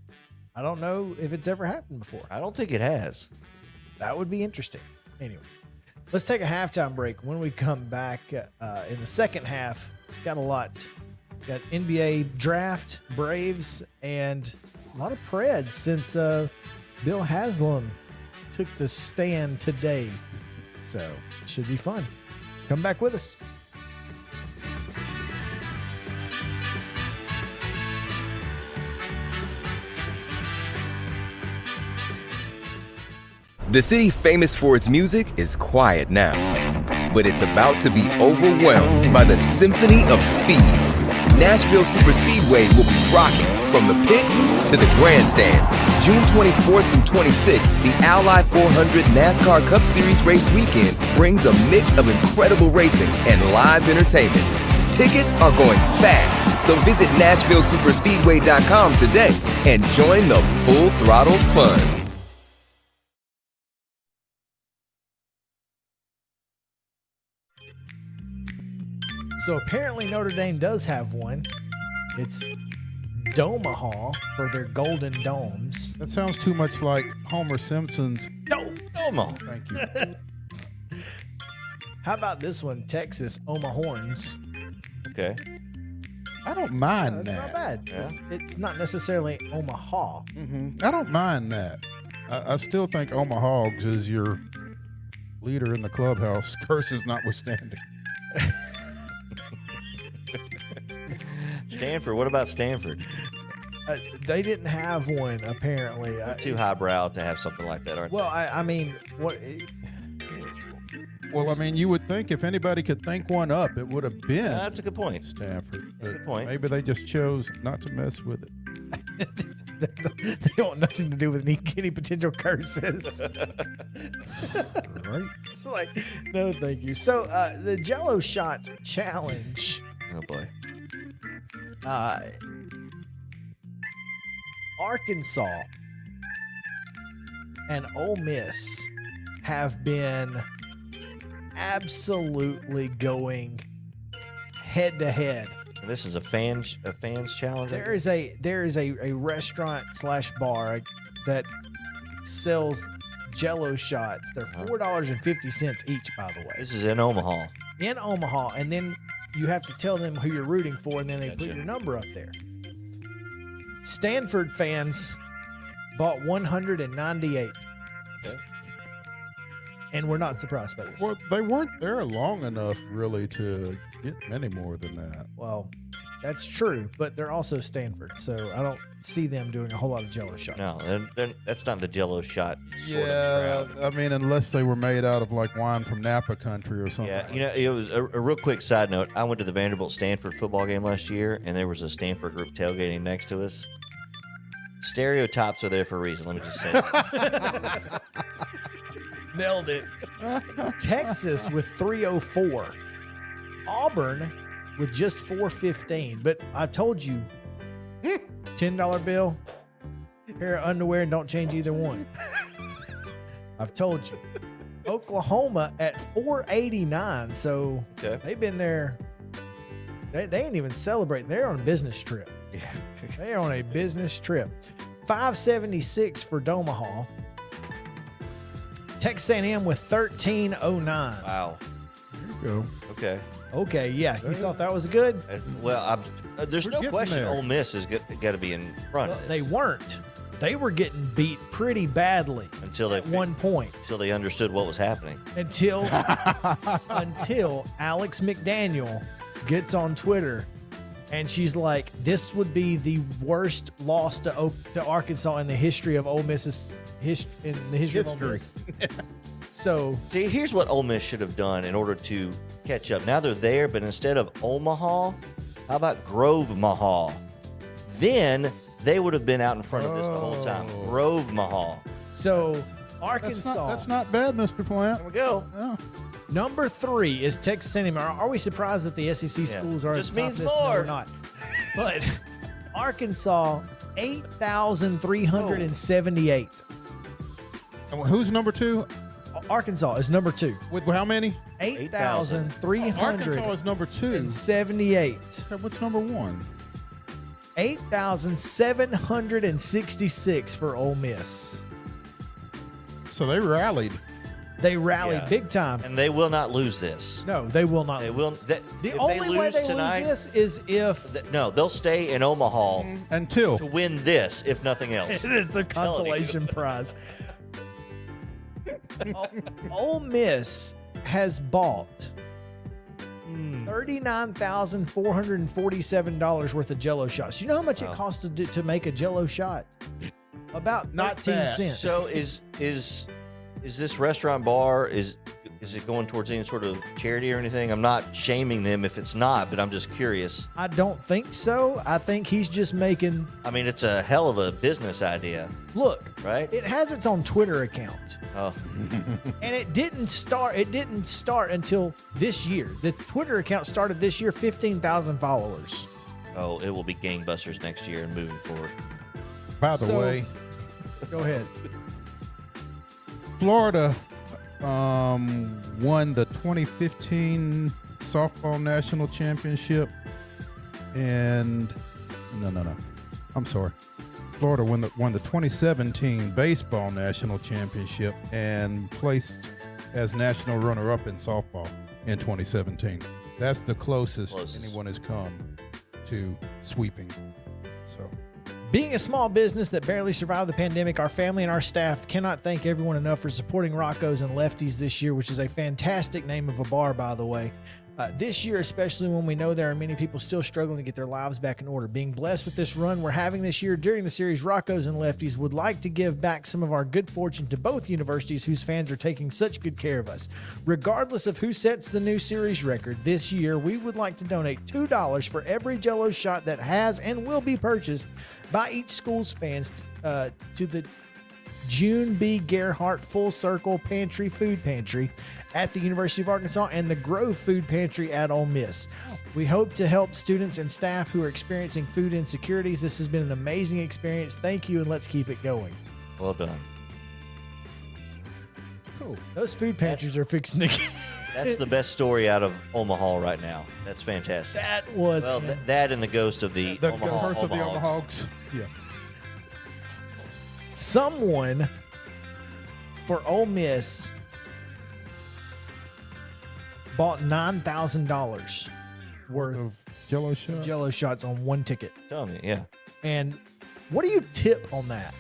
I don't know if it's ever happened before. I don't think it has. That would be interesting. Anyway, let's take a halftime break. When we come back in the second half, got a lot. Got NBA draft, Braves, and a lot of Preds since Bill Haslam took the stand today. So it should be fun. Come back with us. The city famous for its music is quiet now, but it's about to be overwhelmed by the symphony of speed. Nashville Superspeedway will be rocking from the pit to the grandstand. June 24th through 26th, the Ally 400 NASCAR Cup Series race weekend brings a mix of incredible racing and live entertainment. Tickets are going fast, so visit NashvilleSuperspeedway.com today and join the full throttle fun. So apparently Notre Dame does have one. It's Domahaw for their Golden Domes. That sounds too much like Homer Simpson's Domahaw. Thank you. How about this one? Texas Omahorns. Okay. I don't mind That's that. not bad. Yeah. It's not necessarily Omaha. I don't mind that. I still think Omahogs is your leader in the clubhouse, curses notwithstanding. Stanford. What about Stanford? They didn't have one, apparently. They're too highbrow to have something like that, aren't Well, I mean, what? Well, I mean, you would think if anybody could think one up, it would have been That's a good point. Stanford. That's a good point. Maybe they just chose not to mess with it. They want nothing to do with any potential curses. Right? It's like, no, thank you. So, the Jello Shot Challenge. Oh boy. Arkansas and Ole Miss have been absolutely going head to head. And this is a fans challenge. There is a restaurant / bar that sells Jello shots. They're $4.50 each, by the way. This is in Omaha. In Omaha, and then you have to tell them who you're rooting for, and then they Gotcha. put your number up there. Stanford fans bought 198. Okay. And we're not surprised by this. Well, they weren't there long enough, really, to get many more than that. Well, that's true, but they're also Stanford, so I don't see them doing a whole lot of Jello shots. No, that's not the Jello shot. Sort Yeah, of crowd. I mean, unless they were made out of like wine from Napa country or something. Yeah, you know, it was a real quick side note. I went to the Vanderbilt Stanford football game last year, and there was a Stanford group tailgating next to us. Stereotypes are there for a reason. Let me just say. Nailed it. Texas with 304. Auburn with just 415. But I told you, $10 bill, pair of underwear, and don't change either one. I've told you. Oklahoma at 489. So Okay. they've been there. They ain't even celebrating. They're on a business trip. Yeah. They're on a business trip. 576 for Domahaw. Texas A&M with 1309. Wow. There you go. Okay. Okay, yeah. You thought that was good? Well, there's We're no getting question there. Ole Miss has got to be in front Well, of they this weren't. They were getting beat pretty badly until they at one point. until they understood what was happening. Until Alex McDaniel gets on Twitter and she's like, "This would be the worst loss to Arkansas in the history of Ole Miss's history of Ole Miss." So See, here's what Ole Miss should have done in order to catch up. Now they're there, but instead of Omaha, how about Grove Mahal? Then they would have been out in front of this the whole time. Oh. Grove Mahal. Arkansas. That's not bad, Mr. Plant. There we go. Yeah. Number 3 is Texas A&M. Are we surprised that the SEC schools are Just at the top means of this? No, more. we're not. But Arkansas, 8,378. And who's number 2? Arkansas is number 2. With how many? 8,378. Arkansas is number 2. Okay, what's number 1? 8,766 for Ole Miss. So they rallied. They rallied Yeah. big time. And they will not lose this. No, they will not. They lose will. this. The if only they way lose they tonight, lose this is if no, they'll stay in Omaha Until. to win this, if nothing else. it is their telling you. consolation prize. Ole Miss has bought $39,447 worth of Jello shots. You know how much it costs to make a Jello shot? About Not 13 bad. cents. So is this restaurant bar is Is it going towards any sort of charity or anything? I'm not shaming them if it's not, but I'm just curious. I don't think so. I think he's just making. I mean, it's a hell of a business idea. Look, right? It has its own Twitter account. Oh. And it didn't start until this year. The Twitter account started this year, 15,000 followers. Oh, it will be gangbusters next year and moving forward. By the way, go ahead. Florida won the 2015 softball national championship, and no, I'm sorry. Florida won the 2017 baseball national championship and placed as national runner-up in softball in 2017. That's the closest anyone has come to sweeping. So. Being a small business that barely survived the pandemic, our family and our staff cannot thank everyone enough for supporting Rocco's and Lefty's this year, which is a fantastic name of a bar, by the way. This year, especially when we know there are many people still struggling to get their lives back in order. Being blessed with this run we're having this year during the series, Rocco's and Lefty's would like to give back some of our good fortune to both universities whose fans are taking such good care of us. Regardless of who sets the new series record this year, we would like to donate $2 for every Jell-O shot that has and will be purchased by each school's fans to the June B. Gerhardt Full Circle Pantry Food Pantry at the University of Arkansas and the Grove Food Pantry at Ole Miss. We hope to help students and staff who are experiencing food insecurities. This has been an amazing experience. Thank you, and let's keep it going. Well done. Cool. Those food pantries are fixing to get... That's the best story out of Omaha right now. That's fantastic. That was... Well, that and the ghost of the Omaha, curse of the Omahawks. Omahawks. Yeah. Someone for Ole Miss bought $9,000 worth of Jell-O shots on one ticket. Tell me, yeah. And what do you tip on that?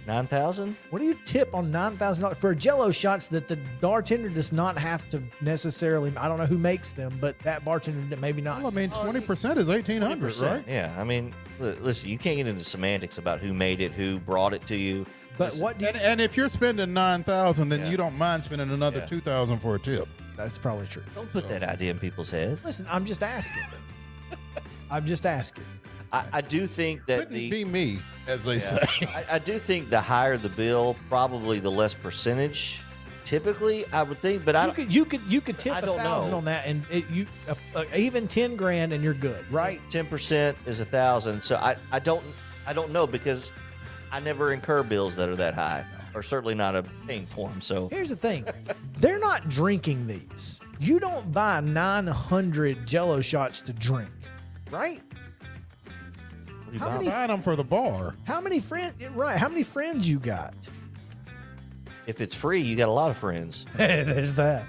9,000? What do you tip on $9,000 for Jell-O shots that the bartender does not have to necessarily? I don't know who makes them, but that bartender maybe not. Well, I mean, 20% is $1,800, right? Yeah, I mean, listen, you can't get into semantics about who made it, who brought it to you. But what? And if you're spending $9,000, then you don't mind spending another $2,000 for a tip. That's probably true. Don't put that idea in people's heads. Listen, I'm just asking. I'm just asking. I do think that Couldn't be me, as they say. I do think the higher the bill, probably the less percentage. Typically, I would think, but you could tip I don't $1,000 know. on that, and even $10,000, and you're good, right? 10% is $1,000. So I don't know because I never incur bills that are that high, or certainly not paying for them. So Here's the thing: they're not drinking these. You don't buy 900 Jell-O shots to drink, right? I'm buying them for the bar. How many friends? Right? How many friends you got? if it's free, you got a lot of friends. There's that.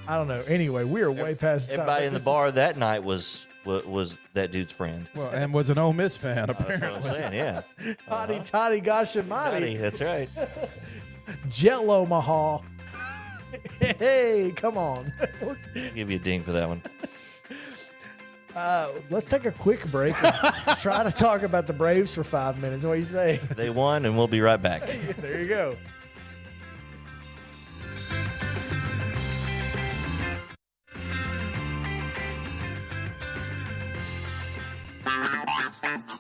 I don't know. Anyway, we are way past time. Everybody in the bar that night was that dude's friend. Well, and was an Ole Miss fan, apparently. That's what I'm saying, yeah. Hotty toddy gosh almighty. That's right. Jello Mahal. Hey, come on. I'll give you a ding for that one. Let's take a quick break and try to talk about the Braves for 5 minutes. What do you say? They won, and we'll be right back. There you go.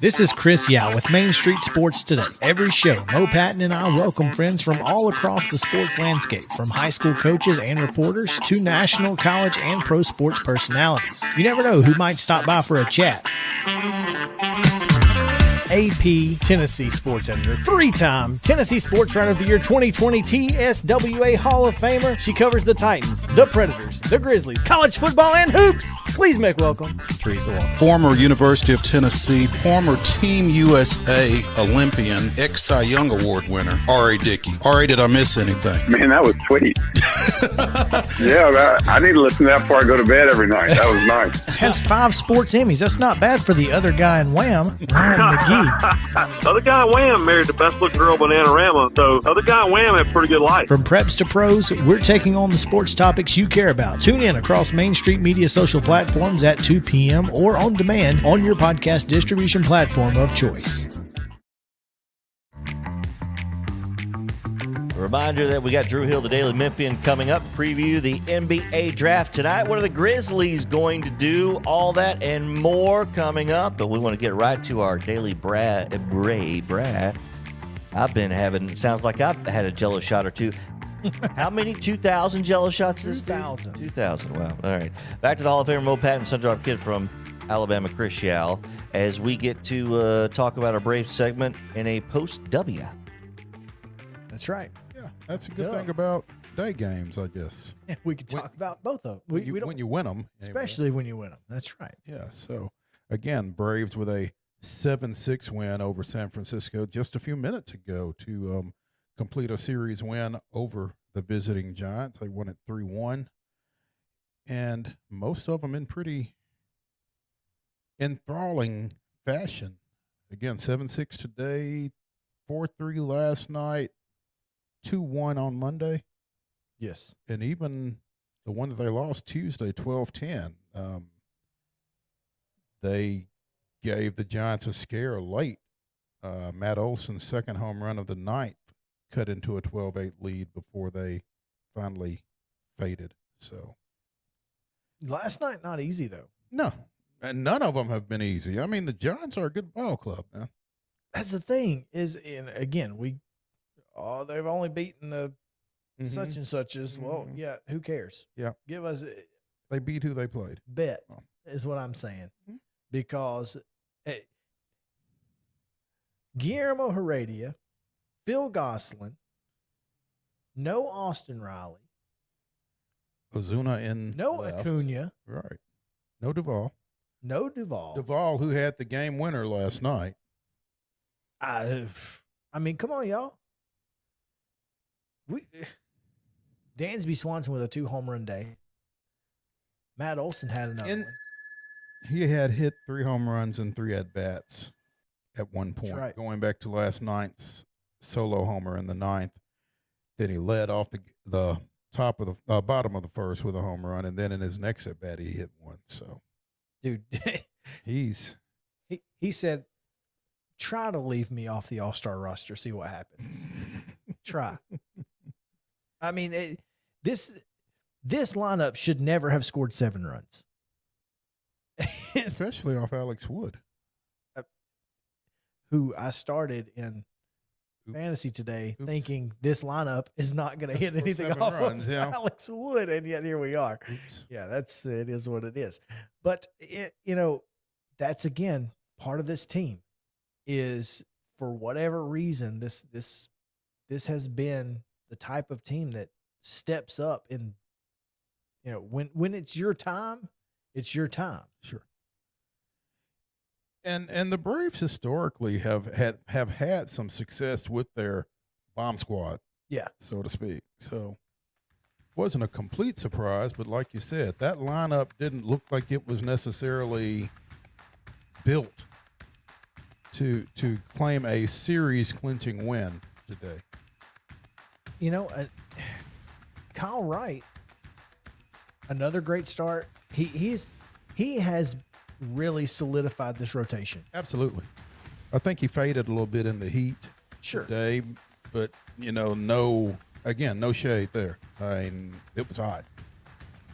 This is Chris Yao with Main Street Sports Today. Every show, Mo Patton and I welcome friends from all across the sports landscape, from high school coaches and reporters to national, college, and pro sports personalities. You never know who might stop by for a chat. AP Tennessee sports editor, three-time Tennessee Sports Writer of the Year 2020 TSWA Hall of Famer. She covers the Titans, the Predators, the Grizzlies, college football, and hoops. Please make welcome Teresa Walker. Former University of Tennessee, former Team USA Olympian, ex-Cy Young Award winner, R.A. Dickey. R.A., did I miss anything? Man, that was sweet. Yeah, I need to listen to that before I go to bed every night. That was nice. Has 5 sports Emmys. That's not bad for the other guy in Wham, Ryan McGee. The other guy in Wham married the best looking girl, Bananarama. So the other guy in Wham had a pretty good life. From preps to pros, we're taking on the sports topics you care about. Tune in across Main Street Media social platforms at 2 p.m. or on demand on your podcast distribution platform of choice. Reminder that we got Drew Hill, the Daily Memphian, coming up. Preview the NBA draft tonight. What are the Grizzlies going to do? All that and more coming up. But we want to get right to our daily Brad. I've been having, sounds like I've had a Jello shot or two. How many 2,000 Jello shots this 2,000. 2,000. Wow. All right. Back to the Hall of Famer Mo Patton, Sundrop Kid from Alabama, Chris Yao, as we get to talk about our Braves segment in a post-W. That's right. Yeah, that's a good thing about day games, I guess. Yeah, we could talk about both of them. When you win them. Especially when you win them. That's right. Yeah, so again, Braves with a 7-6 win over San Francisco just a few minutes ago to complete a series win over the visiting Giants. They won it 3-1, and most of them in pretty enthralling fashion. Again, 7-6 today, 4-3 last night, 2-1 on Monday. Yes. And even the one that they lost Tuesday, 12-10, they gave the Giants a scare late. Matt Olson's second home run of the ninth cut into a 12-8 lead before they finally faded. So last night, not easy, though. No, and none of them have been easy. I mean, the Giants are a good ball club, man. That's the thing is, and again, they've only beaten the such and suches. Well, yeah, who cares? Yeah. Give us they beat who they played. Bet is what I'm saying. Because Guillermo Heredia, Phil Gosselin, no Austin Riley, Ozuna in no left. Acuna, Right. No Duvall. No Duvall. Duvall, who had the game winner last night. I mean, come on, y'all. Dansby Swanson with a 2-home run day. Matt Olson had another one. He had hit 3 home runs and 3 at-bats at one point, right. Going back to last night's solo homer in the ninth. Then he led off the top of the bottom of the first with a home run, and then in his next at-bat he hit one. So, dude, he said, try to leave me off the All-Star roster, see what happens. Try. I mean, this lineup should never have scored 7 runs. Especially off Alex Wood, who I started in fantasy today thinking this lineup is not going to hit anything off runs, of Alex Wood, and yet here we are. Yeah, it is what it is. But that's again part of this team is, for whatever reason, this has been the type of team that steps up in, when it's your time, it's your time. Sure. And the Braves historically have had some success with their bomb squad, so to speak. So wasn't a complete surprise, but like you said, that lineup didn't look like it was necessarily built to claim a series clinching win today. Kyle Wright, another great start. He has really solidified this rotation. Absolutely. I think he faded a little bit in the heat today, but no shade there. I mean, it was hot.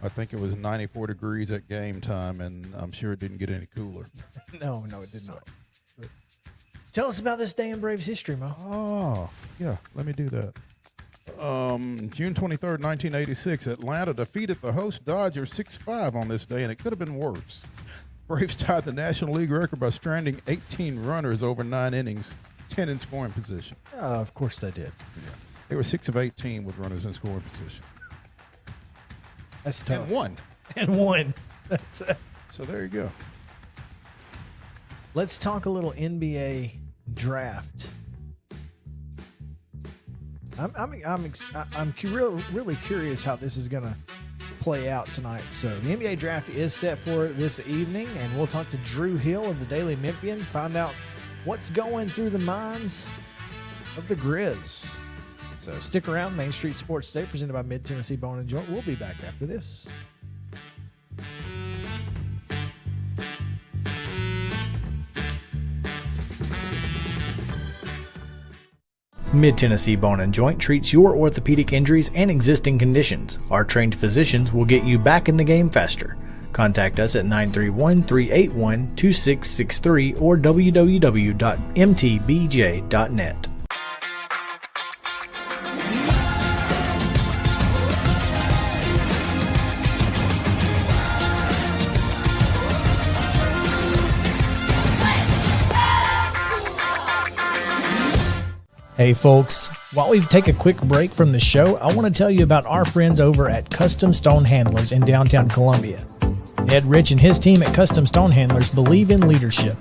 I think it was 94 degrees at game time, and I'm sure it didn't get any cooler. No, it did not. Tell us about this day in Braves history, Mo. Oh, yeah, let me do that. June 23rd, 1986, Atlanta defeated the host Dodgers 6-5 on this day, and it could have been worse. Braves tied the National League record by stranding 18 runners over 9 innings, 10 in scoring position. Of course they did. Yeah. They were 6 of 18 with runners in scoring position. That's tough. And won. That's it. So there you go. Let's talk a little NBA draft. I'm really curious how this is going to play out tonight. So the NBA draft is set for this evening, and we'll talk to Drew Hill of the Daily Memphian, find out what's going through the minds of the Grizz. So stick around. Main Street Sports Today, presented by Mid-Tennessee Bone and Joint. We'll be back after this. Mid-Tennessee Bone and Joint treats your orthopedic injuries and existing conditions. Our trained physicians will get you back in the game faster. Contact us at 931-381-2663 or www.mtbj.net. Hey folks, while we take a quick break from the show, I want to tell you about our friends over at Custom Stone Handlers in downtown Columbia. Ed Rich and his team at Custom Stone Handlers believe in leadership.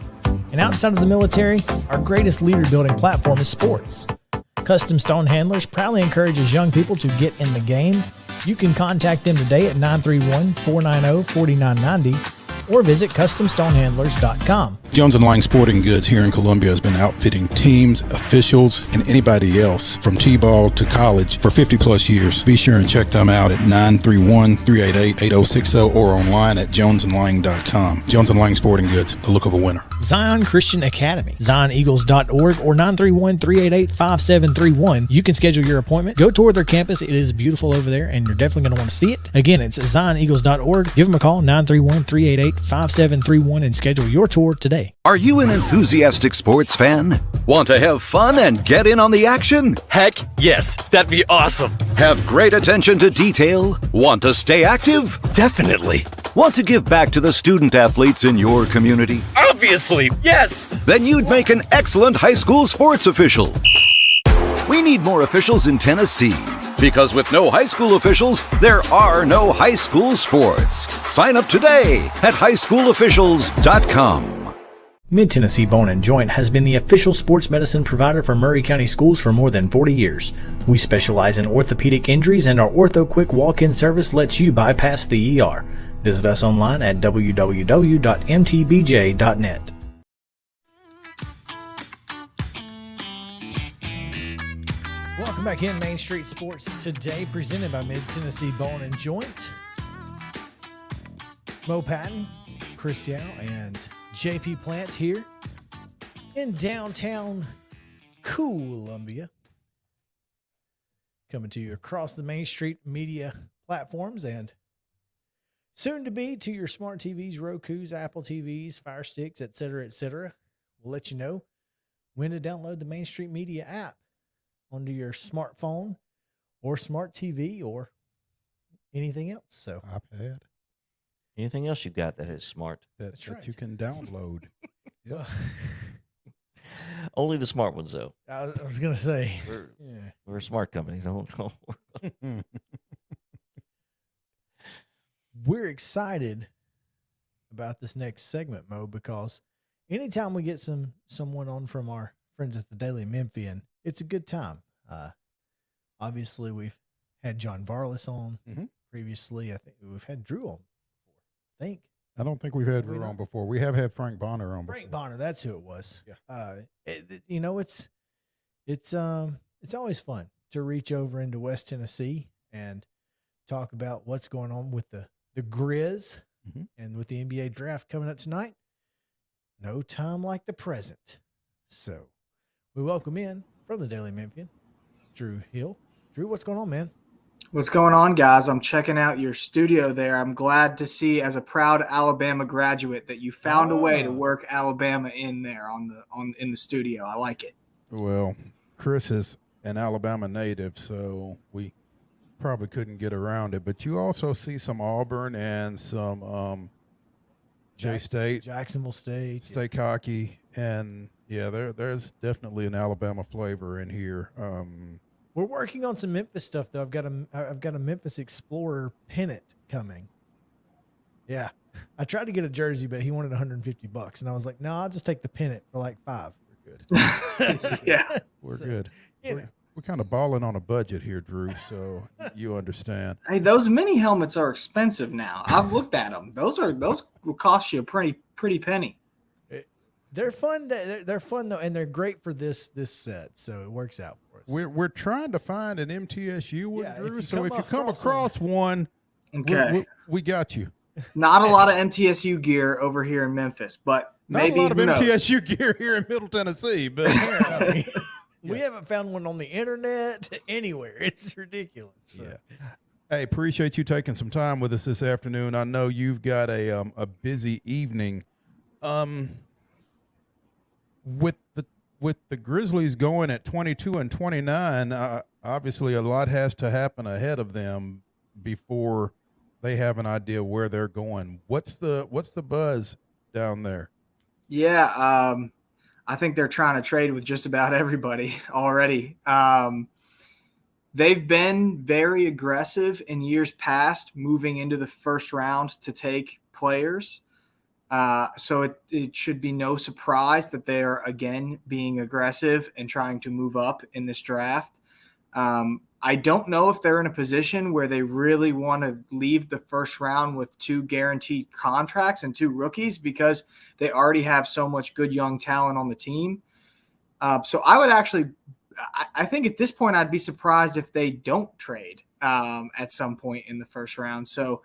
And outside of the military, our greatest leader building platform is sports. Custom Stone Handlers proudly encourages young people to get in the game. You can contact them today at 931-490-4990 or visit CustomStonehandlers.com. Jones & Lang Sporting Goods here in Columbia has been outfitting teams, officials, and anybody else from T-ball to college for 50-plus years. Be sure and check them out at 931-388-8060 or online at jonesandlang.com. Jones & Lang Sporting Goods, the look of a winner. Zion Christian Academy, ZionEagles.org or 931-388-5731. You can schedule your appointment. Go tour their campus. It is beautiful over there, and you're definitely going to want to see it. Again, it's ZionEagles.org. Give them a call, 931-388-5731, and schedule your tour today. Are you an enthusiastic sports fan? Want to have fun and get in on the action? Heck yes, that'd be awesome. Have great attention to detail? Want to stay active? Definitely. Want to give back to the student athletes in your community? Obviously, yes. Then you'd make an excellent high school sports official. We need more officials in Tennessee. Because with no high school officials, there are no high school sports. Sign up today at highschoolofficials.com. Mid-Tennessee Bone and Joint has been the official sports medicine provider for Maury County Schools for more than 40 years. We specialize in orthopedic injuries, and our Ortho Quick walk-in service lets you bypass the ER. Visit us online at www.mtbj.net. Welcome back in Main Street Sports Today, presented by Mid-Tennessee Bone and Joint. Mo Patton, Chris Yao, and JP Plant here in downtown Columbia. Coming to you across the Main Street media platforms and soon to be to your smart TVs, Rokus, Apple TVs, Fire Sticks, etc., etc. We'll let you know when to download the Main Street Media app onto your smartphone or smart TV or anything else. So iPad. Anything else you've got that is smart? That you can download. Yeah. Only the smart ones, though. I was going to say. We're a smart company. Don't. We're excited about this next segment, Mo, because anytime we get someone on from our friends at the Daily Memphian, it's a good time. Obviously, we've had John Varlas on previously. I think we've had Drew on before. I don't think we've had Drew on before. We have had Frank Bonner on before. Frank Bonner, that's who it was. Yeah. It's always fun to reach over into West Tennessee and talk about what's going on with the Grizz and with the NBA draft coming up tonight. No time like the present. So we welcome in from the Daily Memphian, Drew Hill. Drew, what's going on, man? What's going on, guys? I'm checking out your studio there. I'm glad to see, as a proud Alabama graduate, that you found a way to work Alabama in there in the studio. I like it. Well, Chris is an Alabama native, so we probably couldn't get around it. But you also see some Auburn and some J-State, Jacksonville State, State hockey, and there's definitely an Alabama flavor in here. We're working on some Memphis stuff, though. I've got a Memphis Explorer pennant coming. Yeah, I tried to get a jersey, but he wanted $150, and I was like, "No, I'll just take the pennant for like $5." We're good. Yeah, we're good. We're kind of balling on a budget here, Drew. So you understand. Hey, those mini helmets are expensive now. I've looked at them. Those will cost you a pretty penny. They're fun. They're fun though, and they're great for this set. So it works out for us. We're trying to find an MTSU one, Drew. If you come across one, okay, we got you. Not a lot of MTSU gear over here in Memphis, but not maybe a lot of MTSU gear here in Middle Tennessee. But We haven't found one on the internet anywhere. It's ridiculous. So. Yeah. Hey, appreciate you taking some time with us this afternoon. I know you've got a busy evening. With the Grizzlies going at 22-29, obviously a lot has to happen ahead of them before they have an idea where they're going. What's the buzz down there? Yeah, I think they're trying to trade with just about everybody already. They've been very aggressive in years past, moving into the first round to take players. So it should be no surprise that they are again being aggressive and trying to move up in this draft. I don't know if they're in a position where they really want to leave the first round with 2 guaranteed contracts and 2 rookies because they already have so much good young talent on the team. So I think at this point I'd be surprised if they don't trade at some point in the first round. So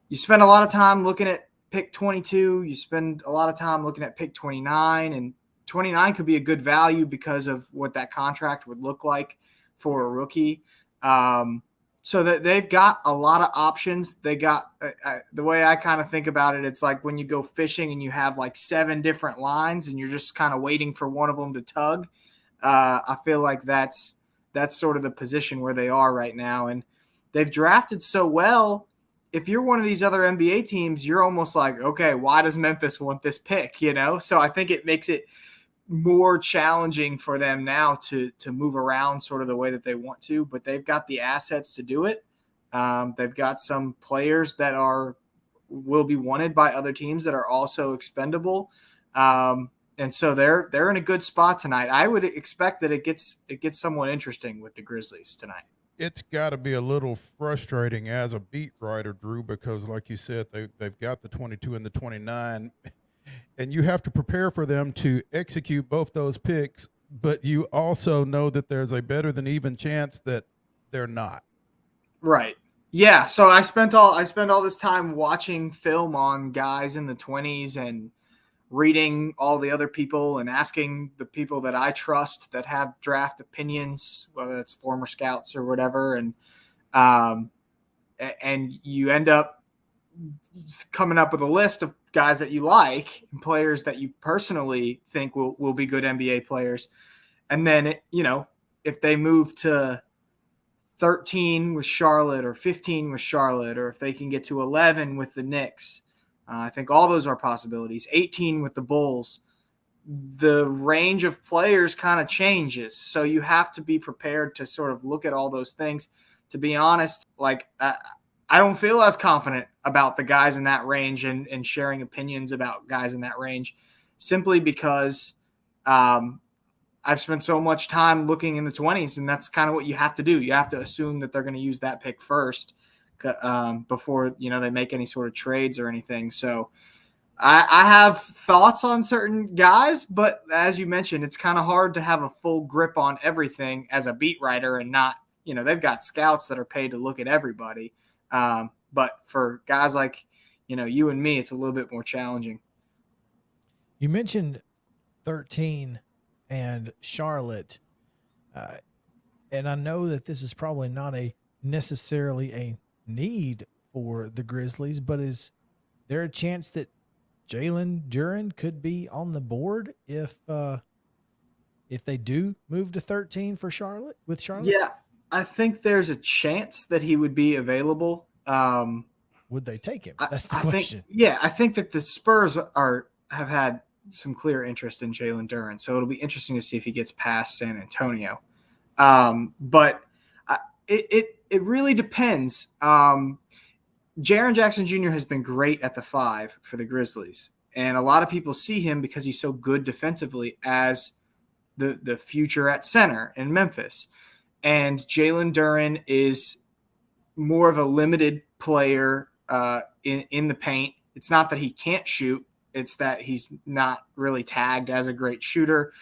you spend a lot of time looking at pick 22, you spend a lot of time looking at pick 29, and 29 could be a good value because of what that contract would look like for a rookie. So that they've got a lot of options. They got the way I kind of think about it, it's like when you go fishing and you have like 7 different lines and you're just kind of waiting for one of them to tug. I feel like that's sort of the position where they are right now. And they've drafted so well. If you're one of these other NBA teams, you're almost like, okay, why does Memphis want this pick? So I think it makes it more challenging for them now to move around sort of the way that they want to, but they've got the assets to do it. They've got some players that will be wanted by other teams that are also expendable. And so they're in a good spot tonight. I would expect that it gets somewhat interesting with the Grizzlies tonight. It's got to be a little frustrating as a beat writer, Drew, because like you said, they've got the 22 and the 29, and you have to prepare for them to execute both those picks, but you also know that there's a better than even chance that they're not. Right. Yeah. So I spent all this time watching film on guys in the 20s and reading all the other people and asking the people that I trust that have draft opinions, whether it's former scouts or whatever. And you end up coming up with a list of guys that you like and players that you personally think will be good NBA players. And then, if they move to 13 with Charlotte or 15 with Charlotte, or if they can get to 11 with the Knicks, I think all those are possibilities. 18 with the Bulls. The range of players kind of changes. So you have to be prepared to sort of look at all those things. To be honest, I don't feel as confident about the guys in that range and sharing opinions about guys in that range simply because I've spent so much time looking in the 20s, and that's kind of what you have to do. You have to assume that they're going to use that pick first before they make any sort of trades or anything. So I have thoughts on certain guys, but as you mentioned, it's kind of hard to have a full grip on everything as a beat writer and not, they've got scouts that are paid to look at everybody. But for guys like, you and me, it's a little bit more challenging. You mentioned 13 and Charlotte. And I know that this is probably not necessarily a need for the Grizzlies, but is there a chance that Jalen Duren could be on the board if they do move to 13 for Charlotte with Charlotte? Yeah, I think there's a chance that he would be available. Would they take him? That's the question. I think that the Spurs have had some clear interest in Jalen Duren, so it'll be interesting to see if he gets past San Antonio. But it really depends. Jaren Jackson Jr. has been great at the 5 for the Grizzlies, and a lot of people see him because he's so good defensively as the future at center in Memphis. And Jalen Duren is more of a limited player in the paint. It's not that he can't shoot. It's that he's not really tagged as a great shooter.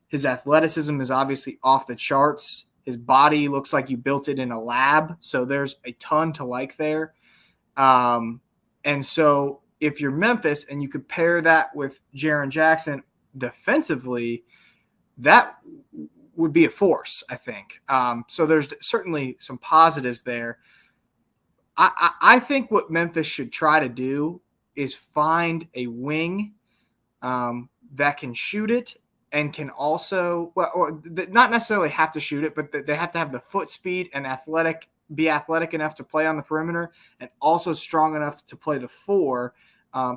His athleticism is obviously off the charts. His body looks like you built it in a lab. So there's a ton to like there. And so if you're Memphis and you compare that with Jaren Jackson defensively, that would be a force, I think. So there's certainly some positives there. I think what Memphis should try to do is find a wing that can shoot it and can also, or not necessarily have to shoot it, but they have to have the foot speed and be athletic enough to play on the perimeter and also strong enough to play the 4,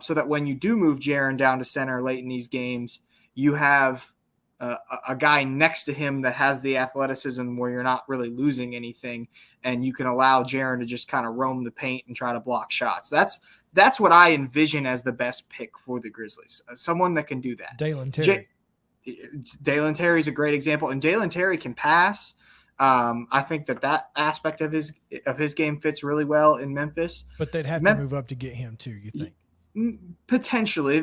so that when you do move Jaren down to center late in these games, you have a guy next to him that has the athleticism where you're not really losing anything, and you can allow Jaren to just kind of roam the paint and try to block shots. That's what I envision as the best pick for the Grizzlies. Someone that can do that. Dalen Terry. Dalen Terry's a great example, and Dalen Terry can pass. I think that aspect of his game fits really well in Memphis. But they'd have to move up to get him too, you think? Potentially.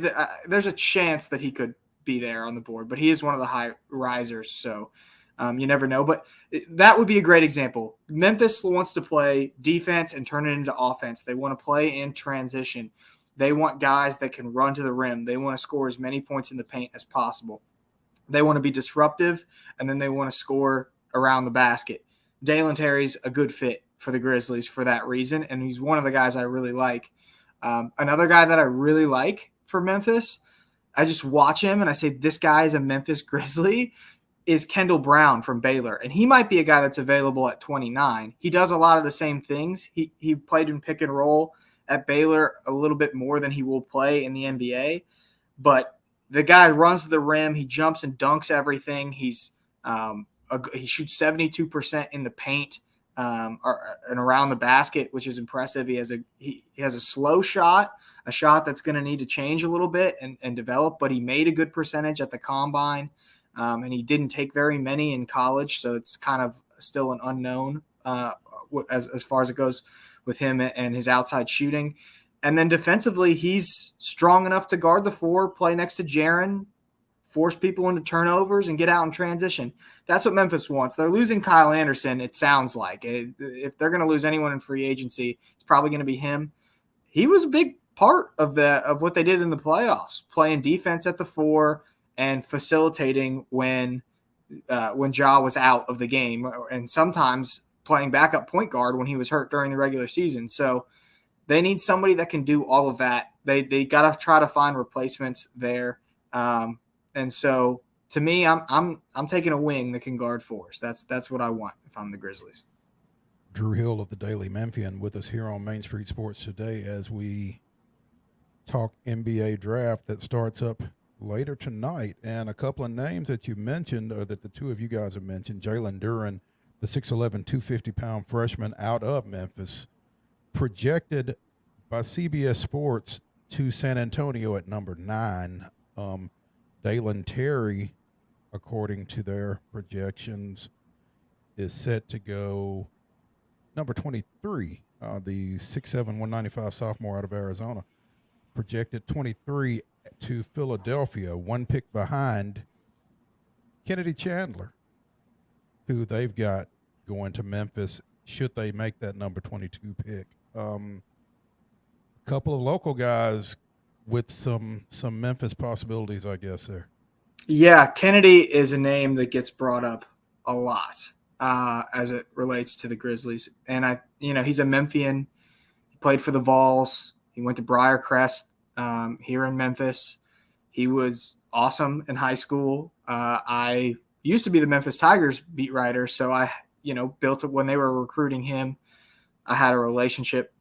There's a chance that he could be there on the board, but he is one of the high risers, so you never know. But that would be a great example. Memphis wants to play defense and turn it into offense. They want to play in transition. They want guys that can run to the rim. They want to score as many points in the paint as possible. They want to be disruptive, and then they want to score around the basket. Dalen Terry's a good fit for the Grizzlies for that reason, and he's one of the guys I really like. Another guy that I really like for Memphis, I just watch him and I say, this guy is a Memphis Grizzly, is Kendall Brown from Baylor. And he might be a guy that's available at 29. He does a lot of the same things. He played in pick and roll at Baylor a little bit more than he will play in the NBA. But the guy runs to the rim. He jumps and dunks everything. He shoots 72% in the paint and around the basket, which is impressive. He has a slow shot, a shot that's going to need to change a little bit and develop, but he made a good percentage at the combine, and he didn't take very many in college, so it's kind of still an unknown as far as it goes with him and his outside shooting. And then defensively, he's strong enough to guard the 4, play next to Jaren, force people into turnovers, and get out in transition. That's what Memphis wants. They're losing Kyle Anderson, it sounds like. If they're going to lose anyone in free agency, it's probably going to be him. He was a big part of what they did in the playoffs, playing defense at the 4 and facilitating when Ja was out of the game, and sometimes playing backup point guard when he was hurt during the regular season. So they need somebody that can do all of that. They got to try to find replacements there. And so to me, I'm taking a wing that can guard 4s. That's what I want if I'm the Grizzlies. Drew Hill of the Daily Memphian with us here on Main Street Sports today as we talk NBA draft that starts up later tonight. And a couple of names that you mentioned, or that the two of you guys have mentioned, Jalen Duren, the 6'11", 250-pound freshman out of Memphis, projected by CBS Sports to San Antonio at number 9. Dalen Terry, according to their projections, is set to go number 23, the 6'7", 195 sophomore out of Arizona, projected 23 to Philadelphia, 1 pick behind Kennedy Chandler, who they've got going to Memphis should they make that number 22 pick. A couple of local guys with some Memphis possibilities, I guess, there. Yeah, Kennedy is a name that gets brought up a lot as it relates to the Grizzlies. And he's a Memphian. He played for the Vols. He went to Briarcrest here in Memphis. He was awesome in high school. I used to be the Memphis Tigers beat writer, so I, built it when they were recruiting him. I had a relationship,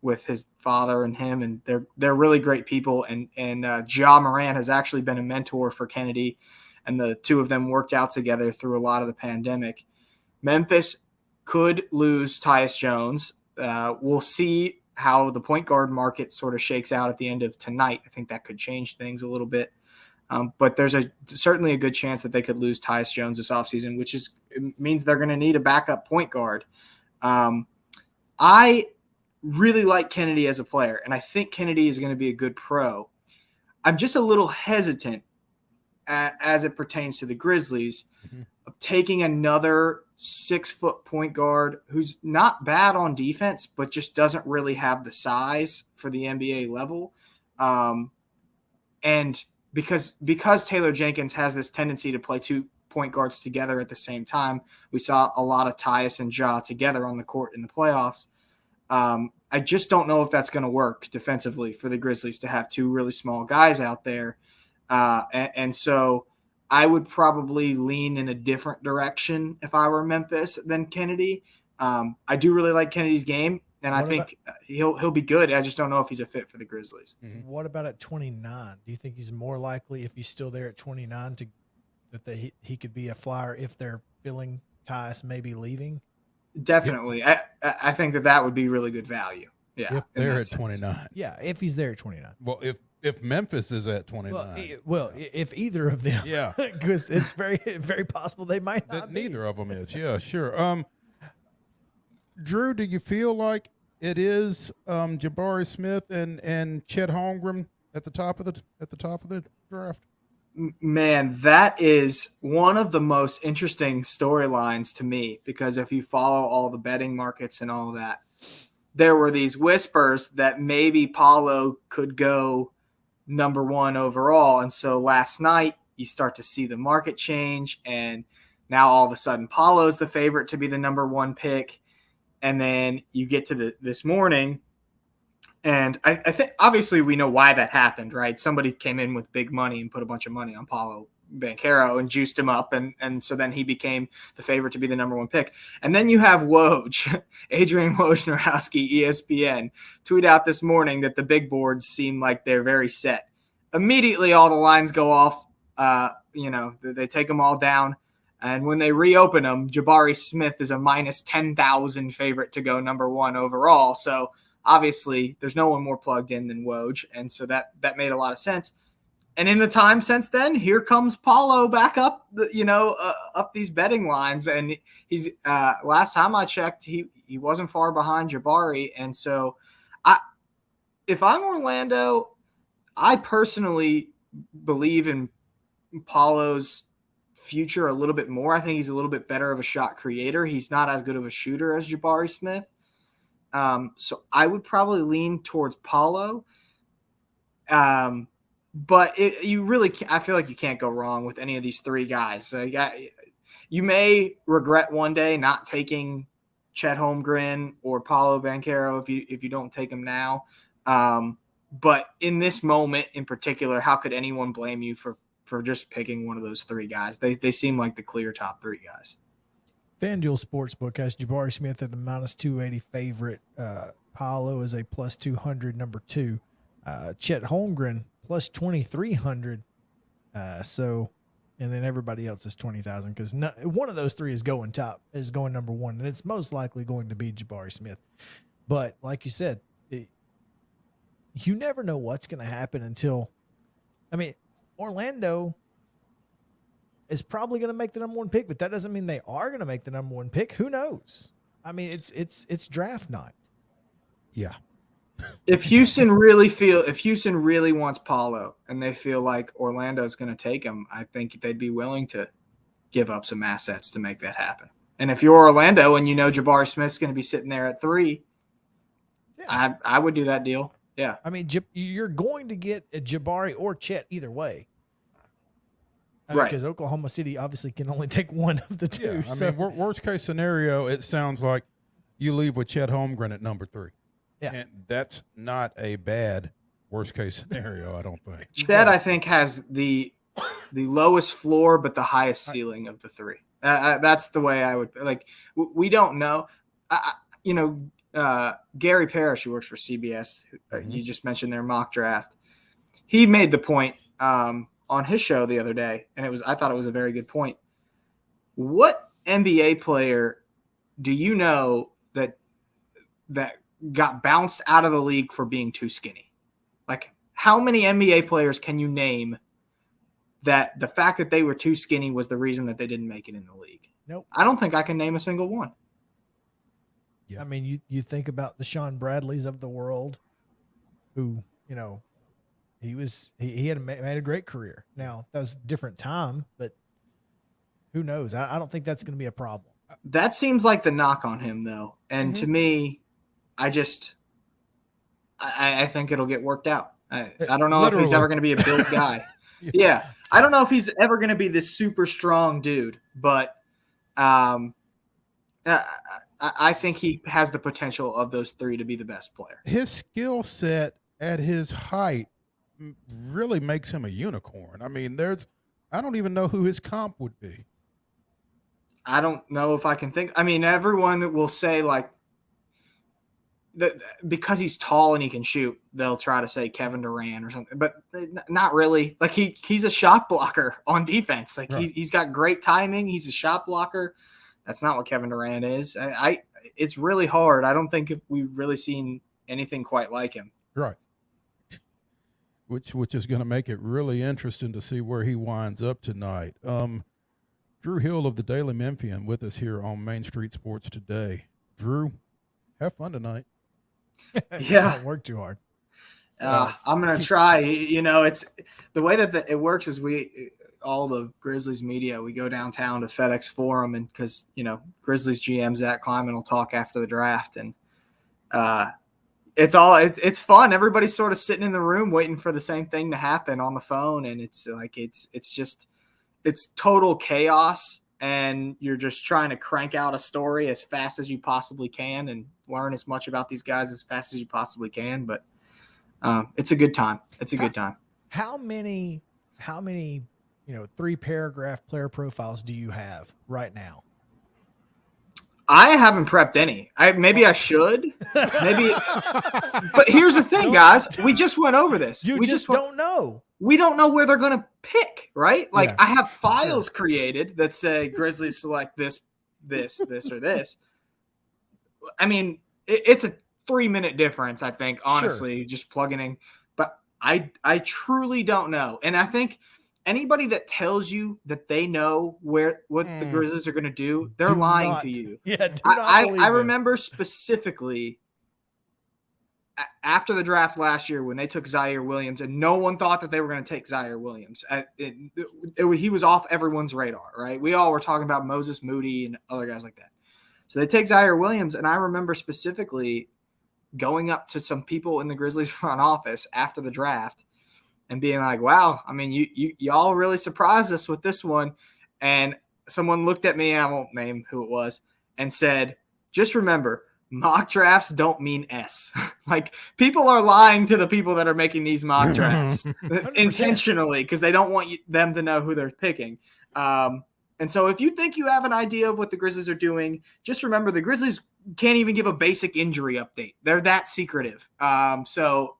with his father and him, and they're really great people. And Ja Morant has actually been a mentor for Kennedy, and the two of them worked out together through a lot of the pandemic. Memphis could lose Tyus Jones. We'll see how the point guard market sort of shakes out at the end of tonight. I think that could change things a little bit. But there's certainly a good chance that they could lose Tyus Jones this offseason, which means they're going to need a backup point guard. I really like Kennedy as a player, and I think Kennedy is going to be a good pro. I'm just a little hesitant as it pertains to the Grizzlies of taking another 6-foot point guard who's not bad on defense, but just doesn't really have the size for the NBA level. And because Taylor Jenkins has this tendency to play 2 point guards together at the same time. We saw a lot of Tyus and Ja together on the court in the playoffs. I just don't know if that's going to work defensively for the Grizzlies to have two really small guys out there. And so I would probably lean in a different direction if I were Memphis than Kennedy. I do really like Kennedy's game, and I think he'll be good. I just don't know if he's a fit for the Grizzlies. What about at 29? Do you think he's more likely, if he's still there at 29, that he could be a flyer if they're feeling Tyus maybe leaving? Definitely. Yep. I think that would be really good value. Yeah. If they're at 29. Yeah, if he's there at 29. Well, if Memphis is at 29. Well, if either of them. Yeah. Because it's very, very possible they might not be. Neither of them is. Yeah, sure. Drew, do you feel like it is Jabari Smith and Chet Holmgren at the top of the draft? Man, that is one of the most interesting storylines to me, because if you follow all the betting markets and all that, there were these whispers that maybe Paolo could go number 1 overall. And so last night you start to see the market change, and now all of a sudden Paolo's the favorite to be the number 1 pick. And then you get to this morning, and I think obviously we know why that happened, right? Somebody came in with big money and put a bunch of money on Paolo Banchero and juiced him up, and so then he became the favorite to be the number 1 pick. And then you have Woj, Adrian Wojnarowski, ESPN, tweet out this morning that the big boards seem like they're very set. Immediately all the lines go off. They take them all down. And when they reopen them, Jabari Smith is a minus 10,000 favorite to go number 1 overall. So obviously there's no one more plugged in than Woj. And so that made a lot of sense. And in the time since then, here comes Paolo back up, up these betting lines. And he's last time I checked, he wasn't far behind Jabari. And so if I'm Orlando, I personally believe in Paolo's future a little bit more. I think he's a little bit better of a shot creator. He's not as good of a shooter as Jabari Smith. So I would probably lean towards Paolo. But I feel like you can't go wrong with any of these 3 guys. So you may regret one day not taking Chet Holmgren or Paolo Banchero if you don't take him now. But in this moment in particular, how could anyone blame you for just picking one of those 3 guys? They seem like the clear top 3 guys. FanDuel Sportsbook has Jabari Smith at a minus 280 favorite. Paolo is a plus 200 number 2. Chet Holmgren plus 2,300. And then everybody else is 20,000, because one of those 3 is going number 1, and it's most likely going to be Jabari Smith. But like you said, you never know what's going to happen until, Orlando is probably going to make the number 1 pick, but that doesn't mean they are going to make the number 1 pick. Who knows? It's draft night. Yeah. If Houston really wants Paolo and they feel like Orlando's going to take him, I think they'd be willing to give up some assets to make that happen. And if you're Orlando and you know Jabari Smith's going to be sitting there at 3, I would do that deal. Yeah. You're going to get a Jabari or Chet either way. Right. Because Oklahoma City obviously can only take one of the 2. Yeah, worst case scenario, it sounds like you leave with Chet Holmgren at number 3. Yeah. And that's not a bad worst case scenario, I don't think. Chet, I think, has the lowest floor but the highest ceiling of the 3. That's the way I would like. We don't know. Gary Parrish, who works for CBS, you just mentioned their mock draft. He made the point on his show the other day, and I thought it was a very good point. What NBA player do you know that got bounced out of the league for being too skinny? Like, how many NBA players can you name that the fact that they were too skinny was the reason that they didn't make it in the league? Nope. I don't think I can name a single one. Yeah. You think about the Sean Bradleys of the world, who, he had made a great career. Now, that was a different time, but who knows? I don't think that's going to be a problem. That seems like the knock on him, though. And to me, I think it'll get worked out. I don't know if he's ever going to be a built guy. Yeah. I don't know if he's ever going to be this super strong dude, but I think he has the potential of those three to be the best player. His skill set at his height really makes him a unicorn. I mean, I don't even know who his comp would be. I don't know if I can think. I mean, everyone will say like that because he's tall and he can shoot, they'll try to say Kevin Durant or something, but not really. Like he's a shot blocker on defense. Like right. he's got great timing. He's a shot blocker. That's not what Kevin Durant is. It's really hard. I don't think if we've really seen anything quite like him. Right. Which is going to make it really interesting to see where he winds up tonight. Drew Hill of the Daily Memphian with us here on Main Street Sports today. Drew, have fun tonight. Yeah. Don't work too hard. I'm going to try. You know, it's the way that it works is all the Grizzlies media, we go downtown to FedEx Forum, and because, you know, Grizzlies GM Zach Kleiman will talk after the draft, and it's fun. Everybody's sort of sitting in the room waiting for the same thing to happen on the phone. And it's like, it's total chaos. And you're just trying to crank out a story as fast as you possibly can and learn as much about these guys as fast as you possibly can. But it's a good time. It's a good time. How many, 3-paragraph player profiles do you have right now? I haven't prepped any. Maybe I should. Maybe. But here's the thing, guys. We just went over this. We just don't know. We don't know where they're going to pick, right? Like, yeah. I have files created that say Grizzlies select this, or this. I mean, it's a 3-minute difference, I think, honestly, just plugging in. But I truly don't know. And I think anybody that tells you that they know what the Grizzlies are going to do, they're lying to you. Yeah, I remember specifically after the draft last year when they took Zaire Williams, and no one thought that they were going to take Zaire Williams. He was off everyone's radar, right? We all were talking about Moses Moody and other guys like that. So they take Zaire Williams, and I remember specifically going up to some people in the Grizzlies front office after the draft and being like, wow, I mean, y'all really surprised us with this one. And someone looked at me, I won't name who it was, and said, just remember, mock drafts don't mean S. Like, people are lying to the people that are making these mock drafts intentionally because they don't want them to know who they're picking. And so if you think you have an idea of what the Grizzlies are doing, just remember the Grizzlies can't even give a basic injury update. They're that secretive. So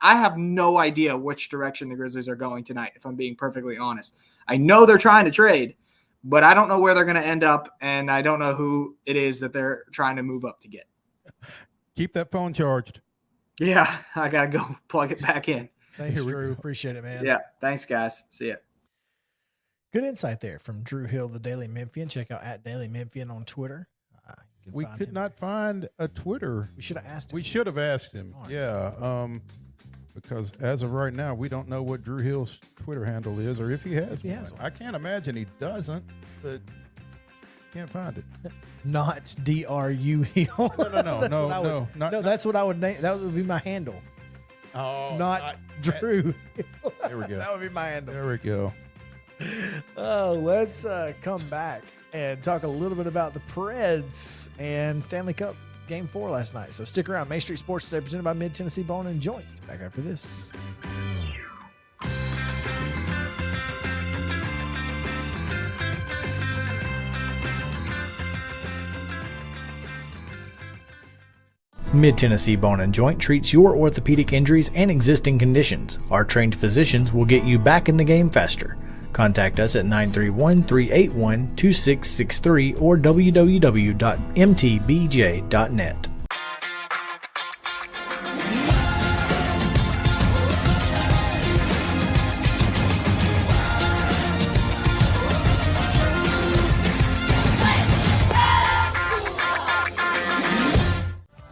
I have no idea which direction the Grizzlies are going tonight, if I'm being perfectly honest. I know they're trying to trade, but I don't know where they're going to end up, and I don't know who it is that they're trying to move up to get. Keep that phone charged. Yeah, I got to go plug it back in. Thanks, Drew. Appreciate it, man. Yeah, thanks, guys. See ya. Good insight there from Drew Hill, the Daily Memphian. Check out @DailyMemphian on Twitter. We could not find a Twitter. We should have asked him. We should have asked him. Right. Yeah. Because as of right now, we don't know what Drew Hill's Twitter handle is, or if he has one. I can't imagine he doesn't, but can't find it. Not DRU Hill. No. That's what I would name. That would be my handle. Oh, not Drew. There we go. That would be my handle. There we go. Oh, let's come back and talk a little bit about the Preds and Stanley Cup Game 4 last night. So stick around. Main Street Sports today, presented by Mid-Tennessee Bone and Joint. Back after this. Mid-Tennessee Bone and Joint treats your orthopedic injuries and existing conditions. Our trained physicians will get you back in the game faster. Contact us at 931-381-2663 or www.mtbj.net.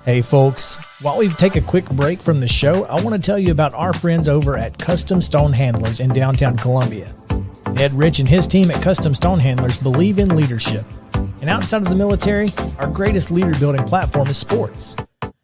Hey folks, while we take a quick break from the show, I want to tell you about our friends over at Custom Stone Handlers in downtown Columbia. Ed Rich and his team at Custom Stone Handlers believe in leadership. And outside of the military, our greatest leader building platform is sports.